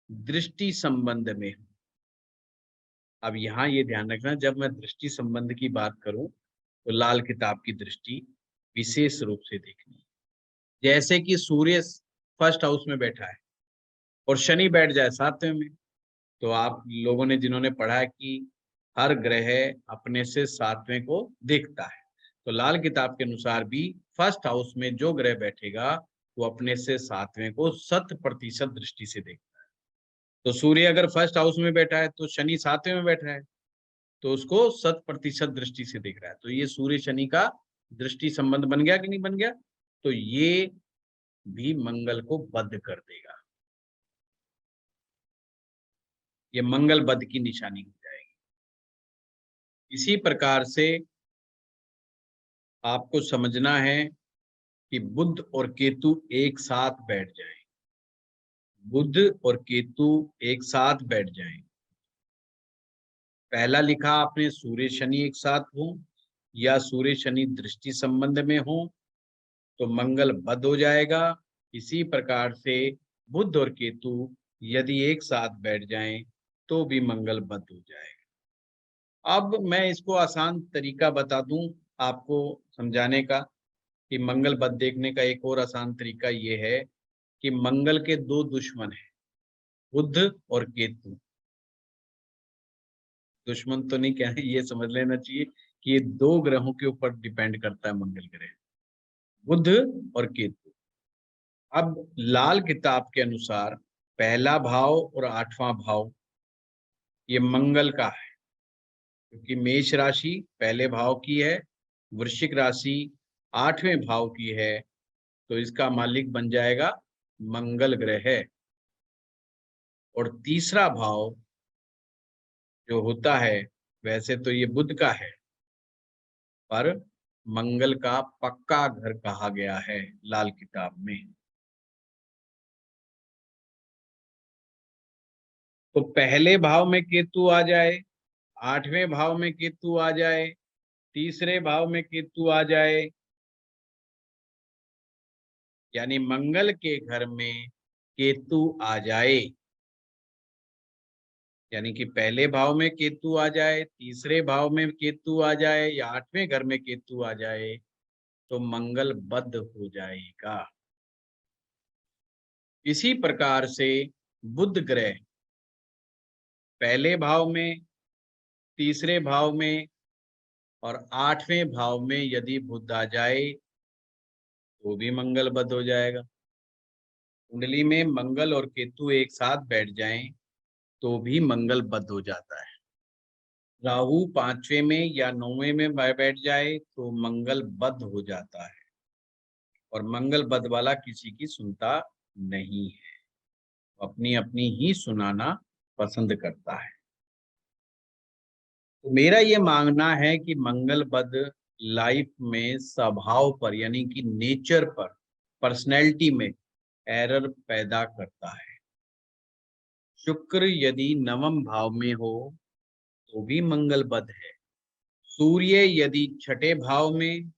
A: दृष्टि संबंध में हो। अब यहां ये ध्यान रखना, जब मैं दृष्टि संबंध की बात करूं तो लाल किताब की दृष्टि विशेष रूप से देखनी है। जैसे कि सूर्य फर्स्ट हाउस में बैठा है और शनि बैठ जाए 7वें में, तो आप लोगों ने जिन्होंने पढ़ा है कि हर ग्रह अपने से 7वें को देखता है, तो लाल किताब के अनुसार भी फर्स्ट हाउस में जो ग्रह बैठेगा वो अपने से 7वें को 100% दृष्टि से देखता है। तो सूर्य अगर फर्स्ट हाउस में बैठा है तो शनि 7वें में बैठा है, तो उसको 100% दृष्टि से देख रहा है। तो ये सूर्य शनि का दृष्टि संबंध बन गया कि नहीं बन गया? तो ये भी मंगल को बद कर देगा, ये मंगल बद की निशानी हो जाएगी। इसी प्रकार से आपको समझना है कि बुध और केतु एक साथ बैठ जाएं, बुध और केतु एक साथ बैठ जाएं। पहला लिखा आपने सूर्य शनि एक साथ हो या सूर्य शनि दृष्टि संबंध में हो तो मंगल बद हो जाएगा। इसी प्रकार से बुध और केतु यदि एक साथ बैठ जाएं तो भी मंगल बद हो जाएगा। अब मैं इसको आसान तरीका बता दूं आपको समझाने का कि मंगल बद देखने का एक और आसान तरीका ये है कि मंगल के 2 दुश्मन हैं, बुध और केतु। दुश्मन तो नहीं क्या है, ये समझ लेना चाहिए कि ये 2 ग्रहों के ऊपर डिपेंड करता है मंगल ग्रह, बुध और केतु। अब लाल किताब के अनुसार पहला भाव और 8वां भाव ये मंगल का है, क्योंकि मेष राशि पहले भाव की है, वृश्चिक राशि 8वें भाव की है, तो इसका मालिक बन जाएगा मंगल ग्रह। और तीसरा भाव जो होता है, वैसे तो ये बुध का है, पर मंगल का पक्का घर कहा गया है लाल किताब में। तो पहले भाव में केतु आ जाए, 8वें भाव में केतु आ जाए, तीसरे भाव में केतु आ जाए, यानी मंगल के घर में केतु आ जाए, यानी कि पहले भाव में केतु आ जाए, तीसरे भाव में केतु आ जाए, या 8वें घर में केतु आ जाए, तो मंगल बद्ध हो जाएगा। इसी प्रकार से बुध ग्रह पहले भाव में, तीसरे भाव में और 8वें भाव में यदि बुध आ जाए तो भी मंगल बद्ध हो जाएगा। कुंडली में मंगल और केतु एक साथ बैठ जाएं तो भी मंगल बद्ध हो जाता है। राहु 5वें में या 9वें में बैठ जाए तो मंगल बद्ध हो जाता है, और मंगल बद्ध वाला किसी की सुनता नहीं है, अपनी अपनी ही सुनाना पसंद करता है। तो मेरा ये मानना है कि मंगल बद्ध लाइफ में स्वभाव पर, यानी कि नेचर पर, पर्सनैलिटी में एरर पैदा करता है। शुक्र यदि 9वें भाव में हो तो भी मंगल बद्ध है। सूर्य यदि 6ठे भाव में,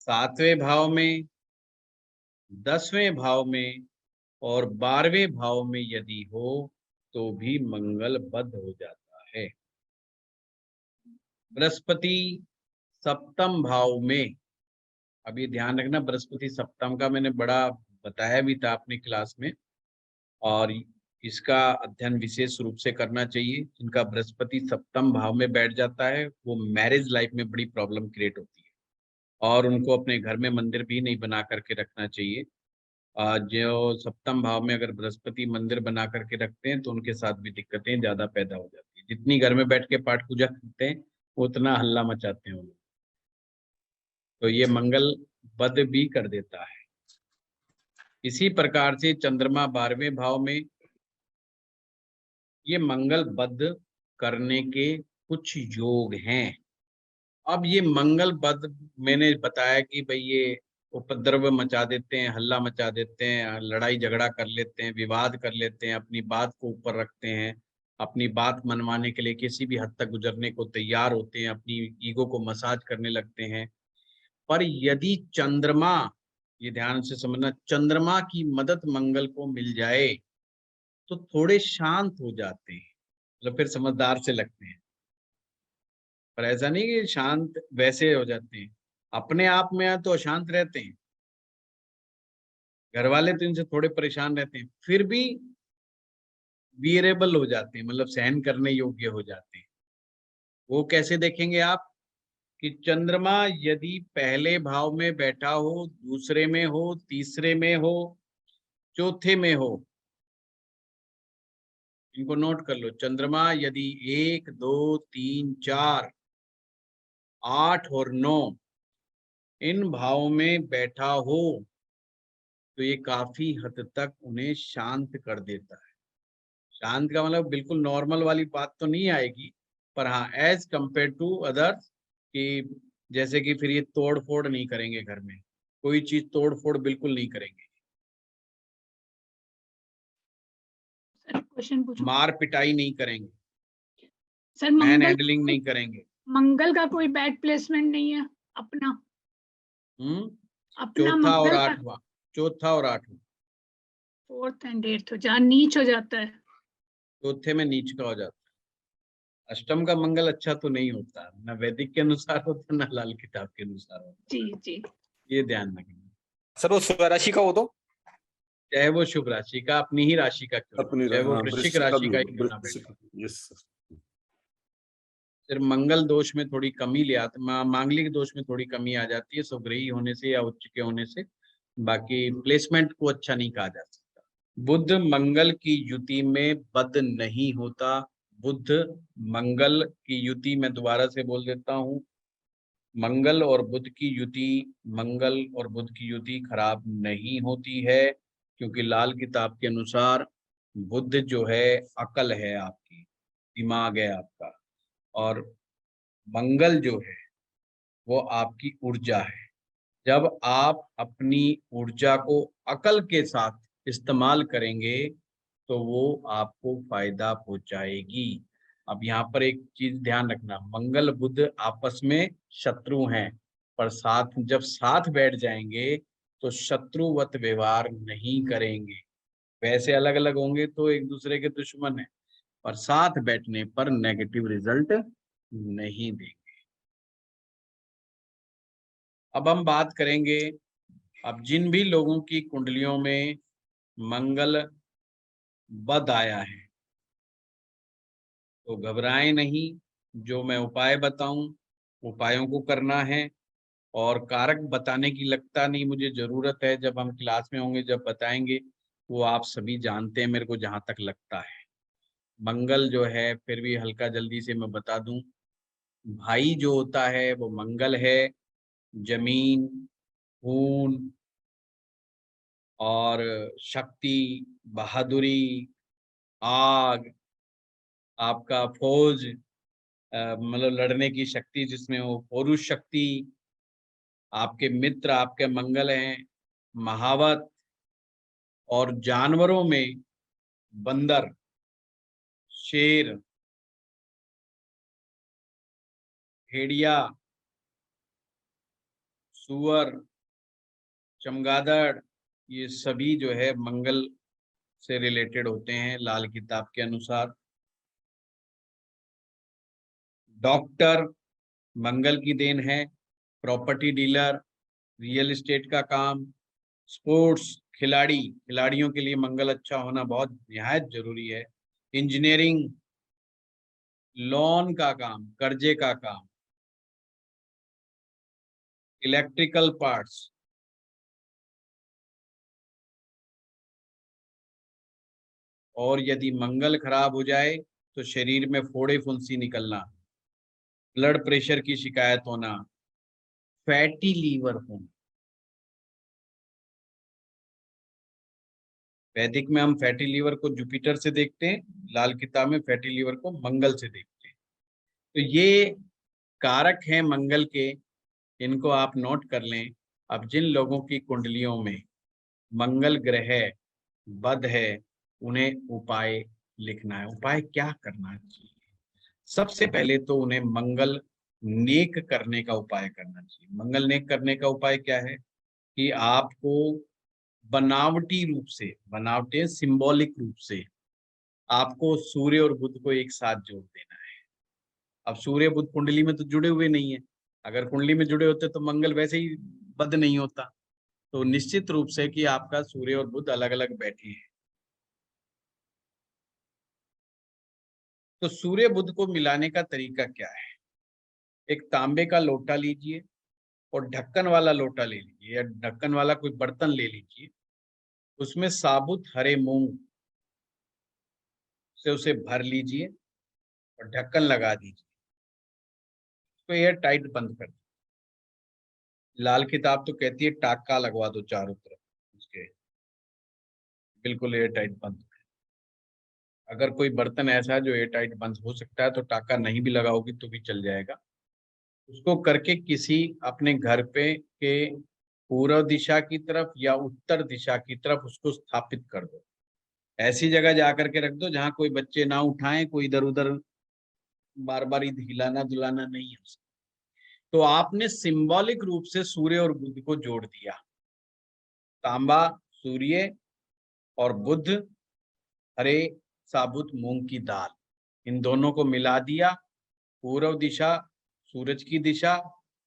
A: 7वें भाव में, 10वें भाव में और 12वें भाव में यदि हो तो भी मंगल बद्ध हो जाता है। बृहस्पति 7म भाव में, अभी ध्यान रखना बृहस्पति 7म का मैंने बड़ा बताया भी था अपनी क्लास में, और इसका अध्ययन विशेष रूप से करना चाहिए। जिनका बृहस्पति 7म भाव में बैठ जाता है वो मैरिज लाइफ में बड़ी प्रॉब्लम क्रिएट होती है, और उनको अपने घर में मंदिर भी नहीं बना करके रखना चाहिए। जो 7म भाव में अगर बृहस्पति मंदिर बना करके रखते हैं तो उनके साथ भी दिक्कतें ज्यादा पैदा हो जाती है। जितनी घर में बैठ के पाठ पूजा करते हैं उतना हल्ला मचाते हैं वो लोग, तो ये मंगल बद्ध भी कर देता है। इसी प्रकार से चंद्रमा 12वें भाव में, ये मंगल बद्ध करने के कुछ योग हैं। अब ये मंगल बद्ध मैंने बताया कि भाई ये उपद्रव मचा देते हैं, हल्ला मचा देते हैं, लड़ाई झगड़ा कर लेते हैं, विवाद कर लेते हैं, अपनी बात को ऊपर रखते हैं, अपनी बात मनवाने के लिए किसी भी हद तक गुजरने को तैयार होते हैं, अपनी ईगो को मसाज करने लगते हैं। पर यदि चंद्रमा, ये ध्यान से समझना, चंद्रमा की मदद मंगल को मिल जाए तो थोड़े शांत हो जाते हैं, मतलब फिर समझदार से लगते हैं। पर ऐसा नहीं कि शांत वैसे हो जाते हैं, अपने आप में तो अशांत रहते हैं, घर वाले तो इनसे थोड़े परेशान रहते हैं, फिर भी बियरेबल हो जाते हैं, मतलब सहन करने योग्य हो जाते हैं। वो कैसे देखेंगे आप कि चंद्रमा यदि पहले भाव में बैठा हो, दूसरे में हो, तीसरे में हो, चौथे में हो, इनको नोट कर लो। चंद्रमा यदि 1, 2, 3, 4, 8 और 9 इन भावों में बैठा हो तो ये काफी हद तक उन्हें शांत कर देता है। शांत का मतलब बिल्कुल नॉर्मल वाली बात तो नहीं आएगी, पर हाँ एज कंपेयर टू अदर्स, कि जैसे कि फिर ये तोड़ फोड़ नहीं करेंगे, घर में कोई चीज तोड़ फोड़ बिल्कुल नहीं करेंगे,
D: सर क्वेश्चन पूछो।
A: मार पिटाई नहीं करेंगे,
D: सर
A: मैन
D: मंगल
A: हैंडलिंग नहीं करेंगे।
D: मंगल का कोई बैड प्लेसमेंट नहीं है अपना? अपना
A: चौथा और
D: मंगल का
A: 8वां, चौथा और 8वां,
D: 4th and 8th जहाँ नीच हो जाता है।
A: चौथे में नीच का हो जाता है। अष्टम का मंगल अच्छा तो नहीं होता, ना वैदिक के अनुसार होता ना लाल किताब के अनुसार होता,
D: जी जी
A: ये ध्यान रखना।
E: सर वो स्वराशि का हो तो,
A: चाहे वो शुभ राशि का, अपनी ही राशि का क्यों ना,
F: अपनी
A: चाहे वो
F: हाँ,
A: वृश्चिक राशि का ही क्यों ना
F: वृश्चिक,
A: बैठे।
F: यस
A: सिर्फ मंगल दोष में थोड़ी कमी ले आते, मांगलिक दोष में थोड़ी कमी आ जाती है स्वग्रही होने से या उच्च के होने से, बाकी प्लेसमेंट को अच्छा नहीं कहा जा सकता। बुध मंगल की युति में बद नहीं होता। बुध मंगल की युति, मैं दोबारा से बोल देता हूँ, मंगल और बुध की युति, मंगल और बुध की युति खराब नहीं होती है, क्योंकि लाल किताब के अनुसार बुध जो है अकल है आपकी, दिमाग है आपका, और मंगल जो है वो आपकी ऊर्जा है। जब आप अपनी ऊर्जा को अकल के साथ इस्तेमाल करेंगे तो वो आपको फायदा पहुंचाएगी। अब यहाँ पर एक चीज ध्यान रखना, मंगल बुध आपस में शत्रु हैं, पर साथ जब साथ बैठ जाएंगे तो शत्रुवत व्यवहार नहीं करेंगे। वैसे अलग अलग होंगे तो एक दूसरे के दुश्मन है, पर साथ बैठने पर नेगेटिव रिजल्ट नहीं देंगे। अब हम बात करेंगे, अब जिन भी लोगों की कुंडलियों में मंगल बद आया है तो घबराएं नहीं। जो मैं उपाय बताऊं उपायों को करना है, और कारक बताने की लगता नहीं मुझे जरूरत है, जब हम क्लास में होंगे जब बताएंगे वो आप सभी जानते हैं मेरे को जहां तक लगता है। मंगल जो है, फिर भी हल्का जल्दी से मैं बता दूं, भाई जो होता है वो मंगल है, जमीन, खून और शक्ति, बहादुरी, आग, आपका फौज, मतलब लड़ने की शक्ति जिसमें वो पुरुष शक्ति, आपके मित्र आपके मंगल हैं, महावत, और जानवरों में बंदर, शेर, भेड़िया, सुअर, चमगादड़, ये सभी जो है मंगल से रिलेटेड होते हैं लाल किताब के अनुसार। डॉक्टर मंगल की देन है, प्रॉपर्टी डीलर, रियल एस्टेट का काम, स्पोर्ट्स, खिलाड़ियों के लिए मंगल अच्छा होना बहुत निहायत जरूरी है। इंजीनियरिंग, लोन का काम, कर्जे का काम, इलेक्ट्रिकल पार्ट्स, और यदि मंगल खराब हो जाए तो शरीर में फोड़े फुंसी निकलना, ब्लड प्रेशर की शिकायत होना, फैटी लीवर होना। वैदिक में हम फैटी लीवर को जुपिटर से देखते हैं, लाल किताब में फैटी लीवर को मंगल से देखते हैं। तो ये कारक हैं मंगल के, इनको आप नोट कर लें। अब जिन लोगों की कुंडलियों में मंगल ग्रह बद है उन्हें उपाय लिखना है। उपाय क्या करना चाहिए? सबसे पहले तो उन्हें मंगल नेक करने का उपाय करना चाहिए। मंगल नेक करने का उपाय क्या है कि आपको बनावटी रूप से, बनावटी सिंबॉलिक रूप से आपको सूर्य और बुध को एक साथ जोड़ देना है। अब सूर्य बुध कुंडली में तो जुड़े हुए नहीं है, अगर कुंडली में जुड़े होते तो मंगल वैसे ही बद नहीं होता। तो निश्चित रूप से कि आपका सूर्य और बुध अलग अलग बैठे हैं। तो सूर्य बुध को मिलाने का तरीका क्या है? एक तांबे का लोटा लीजिए और ढक्कन वाला लोटा ले लीजिए, या ढक्कन वाला कोई बर्तन ले लीजिए, उसमें साबुत हरे मूंग से उसे भर लीजिए और ढक्कन लगा दीजिए, तो एयर टाइट बंद कर दीजिए। लाल किताब तो कहती है टाका लगवा दो चारों तरफ उसके, बिल्कुल एयर टाइट बंद। अगर कोई बर्तन ऐसा है जो एयर टाइट बंद हो सकता है तो टाका नहीं भी लगाओगी तो भी चल जाएगा। उसको करके किसी अपने घर पे के पूर्व दिशा की तरफ या उत्तर दिशा की तरफ उसको स्थापित कर दो। ऐसी जगह जाकर के रख दो जहां कोई बच्चे ना उठाएं, कोई इधर उधर बार बार हिलाना दुलाना नहीं है। तो आपने सिंबॉलिक रूप से सूर्य और बुध को जोड़ दिया। तांबा सूर्य और बुध हरे साबुत मूंग की दाल, इन दोनों को मिला दिया। पूर्व दिशा सूरज की दिशा,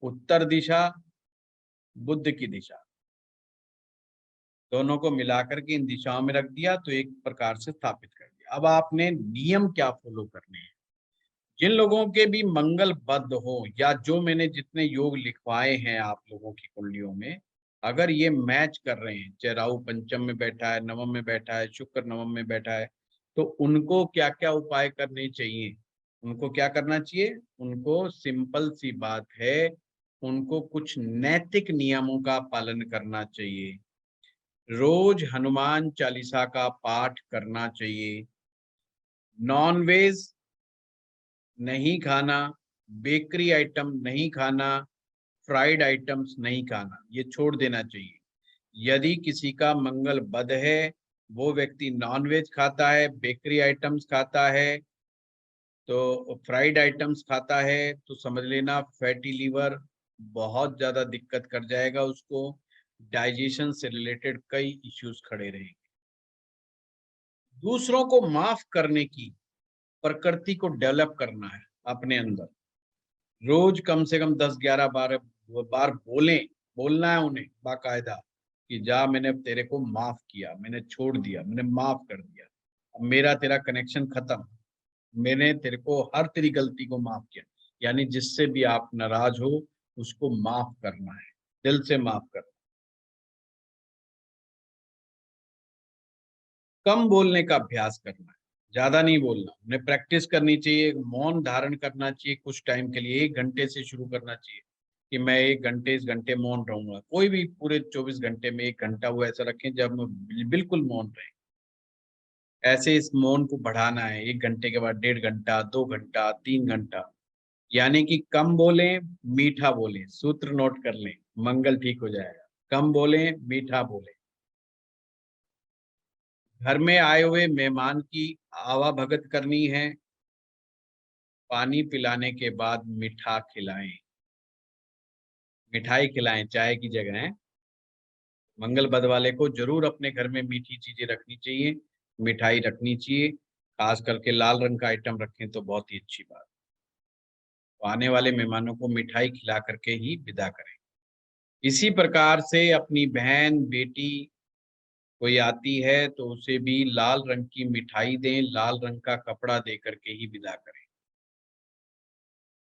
A: उत्तर दिशा बुध की दिशा, दोनों को मिलाकर के इन दिशाओं में रख दिया, तो एक प्रकार से स्थापित कर दिया। अब आपने नियम क्या फॉलो करने हैं? जिन लोगों के भी मंगल बद्ध हो, या जो मैंने जितने योग लिखवाए हैं आप लोगों की कुंडलियों में, अगर ये मैच कर रहे हैं, चाहे राहु पंचम में बैठा है, नवम में बैठा है, शुक्र नवम में बैठा है, तो उनको क्या क्या उपाय करने चाहिए? उनको क्या करना चाहिए? उनको सिंपल सी बात है, उनको कुछ नैतिक नियमों का पालन करना चाहिए। रोज हनुमान चालीसा का पाठ करना चाहिए। नॉनवेज नहीं खाना, बेकरी आइटम नहीं खाना, फ्राइड आइटम्स नहीं खाना, ये छोड़ देना चाहिए। यदि किसी का मंगल बद है, वो व्यक्ति नॉनवेज खाता है, बेकरी आइटम्स खाता है, तो फ्राइड आइटम्स खाता है, तो समझ लेना फैटी लीवर बहुत ज्यादा दिक्कत कर जाएगा उसको। डाइजेशन से रिलेटेड कई इश्यूज खड़े रहेंगे। दूसरों को माफ करने की प्रकृति को डेवलप करना है अपने अंदर। रोज कम से कम 10-11 बार बोलना है उन्हें बाकायदा कि जा, मैंने तेरे को माफ किया, मैंने छोड़ दिया, मैंने माफ कर दिया, अब मेरा तेरा कनेक्शन खत्म, मैंने तेरे को हर तेरी गलती को माफ किया। यानी जिससे भी आप नाराज हो उसको माफ करना है, दिल से माफ करना। कम बोलने का अभ्यास करना है, ज्यादा नहीं बोलना। उन्हें प्रैक्टिस करनी चाहिए, मौन धारण करना चाहिए कुछ टाइम के लिए। 1 घंटे से शुरू करना चाहिए कि मैं 1 घंटे इस घंटे मौन रहूंगा। कोई भी पूरे 24 घंटे में 1 घंटा वो ऐसा रखें जब बिल्कुल मौन रहे। ऐसे इस मौन को बढ़ाना है, 1 घंटे के बाद 1.5 घंटा, 2 घंटा, 3 घंटा। यानी कि कम बोलें, मीठा बोलें। सूत्र नोट कर लें, मंगल ठीक हो जाएगा। कम बोलें, मीठा बोलें। घर में आए हुए मेहमान की आवाभगत करनी है। पानी पिलाने के बाद मिठा खिलाएं, मिठाई खिलाएं चाय की जगह है। मंगल बद वाले को जरूर अपने घर में मीठी चीजें रखनी चाहिए, मिठाई रखनी चाहिए। खास करके लाल रंग का आइटम रखें तो बहुत ही अच्छी बात। तो आने वाले मेहमानों को मिठाई खिला करके ही विदा करें। इसी प्रकार से अपनी बहन बेटी कोई आती है तो उसे भी लाल रंग की मिठाई दें, लाल रंग का कपड़ा दे करके ही विदा करें।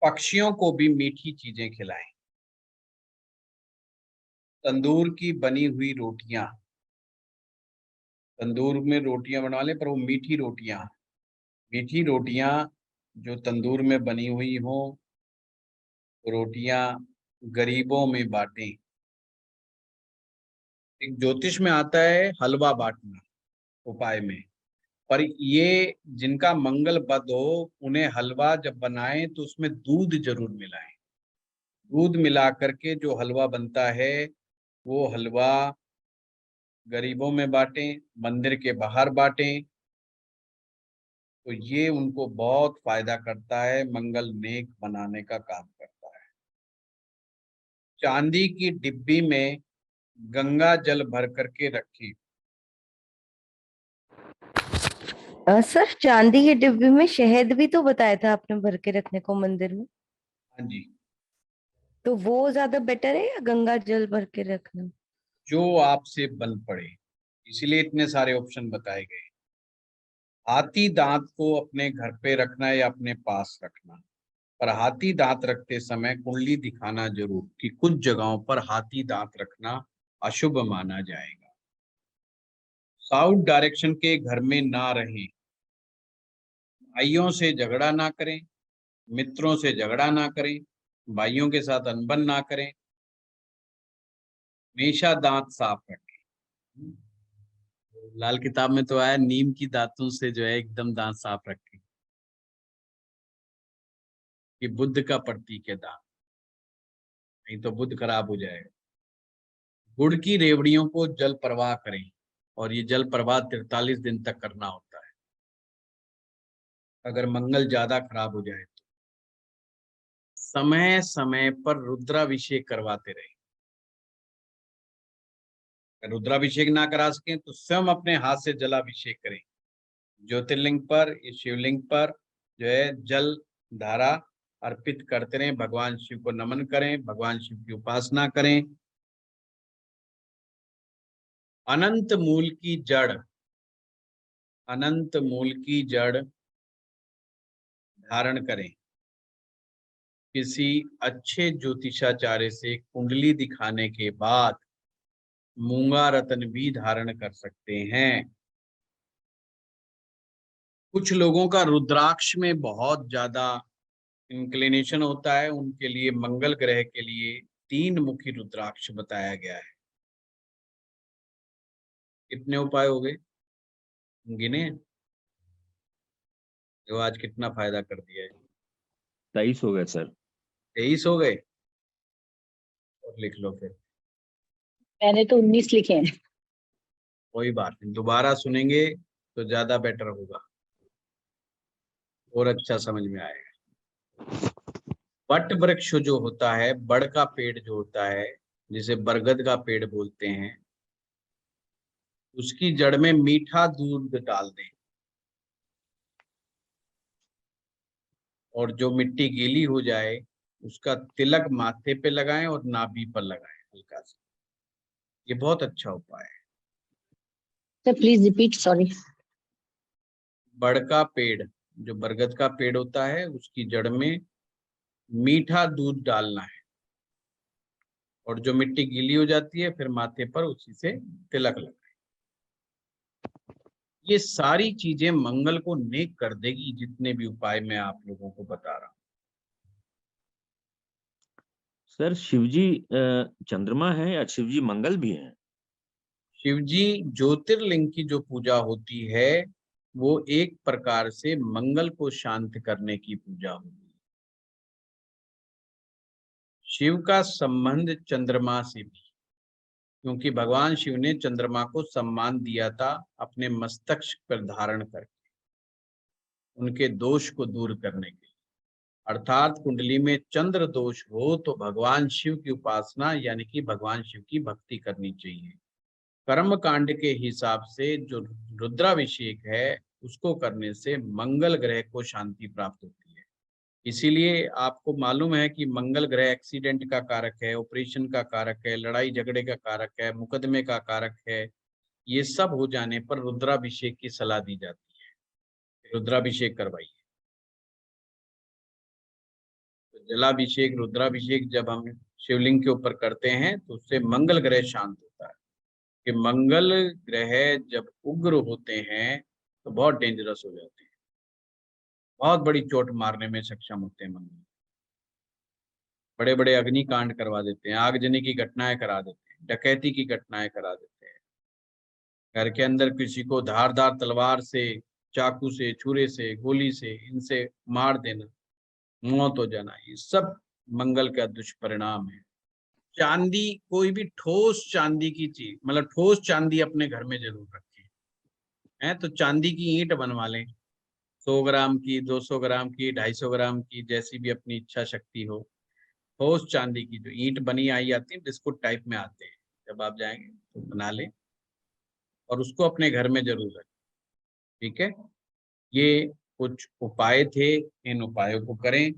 A: पक्षियों को भी मीठी चीजें खिलाएं। तंदूर की बनी हुई रोटियां, तंदूर में रोटियां बनवा लें पर वो मीठी रोटियां, मीठी रोटियां जो तंदूर में बनी हुई हो, रोटियां गरीबों में बांटें। एक ज्योतिष में आता है हलवा बांटना उपाय में, पर ये जिनका मंगल बद हो उन्हें हलवा जब बनाएं तो उसमें दूध जरूर मिलाएं। दूध मिला करके जो हलवा बनता है वो हलवा गरीबों में बांटें, मंदिर के बाहर बांटें, तो ये उनको बहुत फायदा करता है, मंगल नेक बनाने का काम करता है। चांदी की डिब्बी में गंगा जल भर करके रखें।
F: सर चांदी के डिब्बे में शहद भी तो बताया था आपने भर के रखने को मंदिर में,
A: हाँ जी,
F: तो वो ज्यादा बेटर है या गंगा जल भर के रखना?
A: जो आपसे बन पड़े, इसीलिए इतने सारे ऑप्शन बताए गए। हाथी दांत को अपने घर पे रखना या अपने पास रखना, पर हाथी दांत रखते समय कुंडली दिखाना जरूर कि कुछ जगहों पर हाथी दांत रखना अशुभ माना जाएगा। साउथ डायरेक्शन के घर में ना रहें। भाइयों से झगड़ा ना करें, मित्रों से झगड़ा ना करें, भाइयों के साथ अनबन ना करें। हमेशा दांत साफ रखें। लाल किताब में तो आया नीम की दांतों से जो है एकदम दांत साफ रखें, कि बुद्ध का प्रतीक है दांत, नहीं तो बुद्ध खराब हो जाएगा। गुड़ की रेवड़ियों को जल प्रवाह करें, और ये जल प्रवाह 43 दिन तक करना होता है। अगर मंगल ज्यादा खराब हो जाए तो समय समय पर रुद्राभिषेक करवाते रहे। अगर रुद्राभिषेक ना करा सकें तो स्वयं अपने हाथ से जलाभिषेक करें। ज्योतिर्लिंग पर, इस शिवलिंग पर जो है जल धारा अर्पित करते रहें। भगवान शिव को नमन करें, भगवान शिव की उपासना करें। अनंत मूल की जड़, अनंत मूल की जड़ धारण करें। किसी अच्छे ज्योतिषाचार्य से कुंडली दिखाने के बाद मूंगा रत्न भी धारण कर सकते हैं। कुछ लोगों का रुद्राक्ष में बहुत ज्यादा इंक्लिनेशन होता है, उनके लिए मंगल ग्रह के लिए 3 मुखी रुद्राक्ष बताया गया है। कितने उपाय हो गए गिने? जो आज कितना फायदा कर दिया है?
C: 23 हो गए सर।
A: 23 हो गए। और लिख लो फिर।
B: मैंने तो 19 लिखे हैं।
A: कोई बात नहीं, दोबारा सुनेंगे तो ज्यादा बेटर होगा और अच्छा समझ में आएगा। वट वृक्ष जो होता है, बड़ का पेड़ जो होता है, जिसे बरगद का पेड़ बोलते हैं, उसकी जड़ में मीठा दूध डाल दें और जो मिट्टी गीली हो जाए उसका तिलक माथे पे लगाएं और नाभि पर लगाएं हल्का सा। ये बहुत अच्छा उपाय है।
B: Sir please repeat, sorry.
A: बड़ का पेड़, जो बरगद का पेड़ होता है, उसकी जड़ में मीठा दूध डालना है और जो मिट्टी गीली हो जाती है फिर माथे पर उसी से तिलक लगाएं। ये सारी चीजें मंगल को नेक कर देगी, जितने भी उपाय मैं आप लोगों को बता रहा हूं।
C: सर शिवजी चंद्रमा है या शिवजी मंगल भी हैं?
A: शिवजी ज्योतिर्लिंग की जो पूजा होती है वो एक प्रकार से मंगल को शांत करने की पूजा होती है। शिव का संबंध चंद्रमा से भी, क्योंकि भगवान शिव ने चंद्रमा को सम्मान दिया था अपने मस्तक पर धारण करके, उनके दोष को दूर करने के लिए। अर्थात कुंडली में चंद्र दोष हो तो भगवान शिव की उपासना यानी कि भगवान शिव की भक्ति करनी चाहिए। कर्म कांड के हिसाब से जो रुद्राभिषेक है उसको करने से मंगल ग्रह को शांति प्राप्त होती है। इसीलिए आपको मालूम है कि मंगल ग्रह एक्सीडेंट का कारक है, ऑपरेशन का कारक है, लड़ाई झगड़े का कारक है, मुकदमे का कारक है। ये सब हो जाने पर रुद्राभिषेक की सलाह दी जाती है, रुद्राभिषेक करवाइए। तो जलाभिषेक, रुद्राभिषेक जब हम शिवलिंग के ऊपर करते हैं तो उससे मंगल ग्रह शांत होता है। कि मंगल ग्रह जब उग्र होते हैं तो बहुत डेंजरस हो जाते हैं, बहुत बड़ी चोट मारने में सक्षम होते हैं मंगल। बड़े बड़े अग्निकांड करवा देते हैं, आगजनी की घटनाएं करा देते हैं, डकैती की घटनाएं करा देते हैं। घर के अंदर किसी को धारदार तलवार से, चाकू से, छुरे से, गोली से, इनसे मार देना, मौत हो जाना, ये सब मंगल का दुष्परिणाम है। चांदी, कोई भी ठोस चांदी की चीज, मतलब ठोस चांदी अपने घर में जरूर रखें। है तो चांदी की ईंट बनवा लें, 100 ग्राम की, 200 ग्राम की, 250 ग्राम की, जैसी भी अपनी इच्छा शक्ति हो। ठोस चांदी की जो ईंट बनी आई आती है, बिस्कुट टाइप में आते हैं, जब आप जाएंगे तो बना लें और उसको अपने घर में जरूर रखें। ठीक है, ये कुछ उपाय थे, इन उपायों को करें।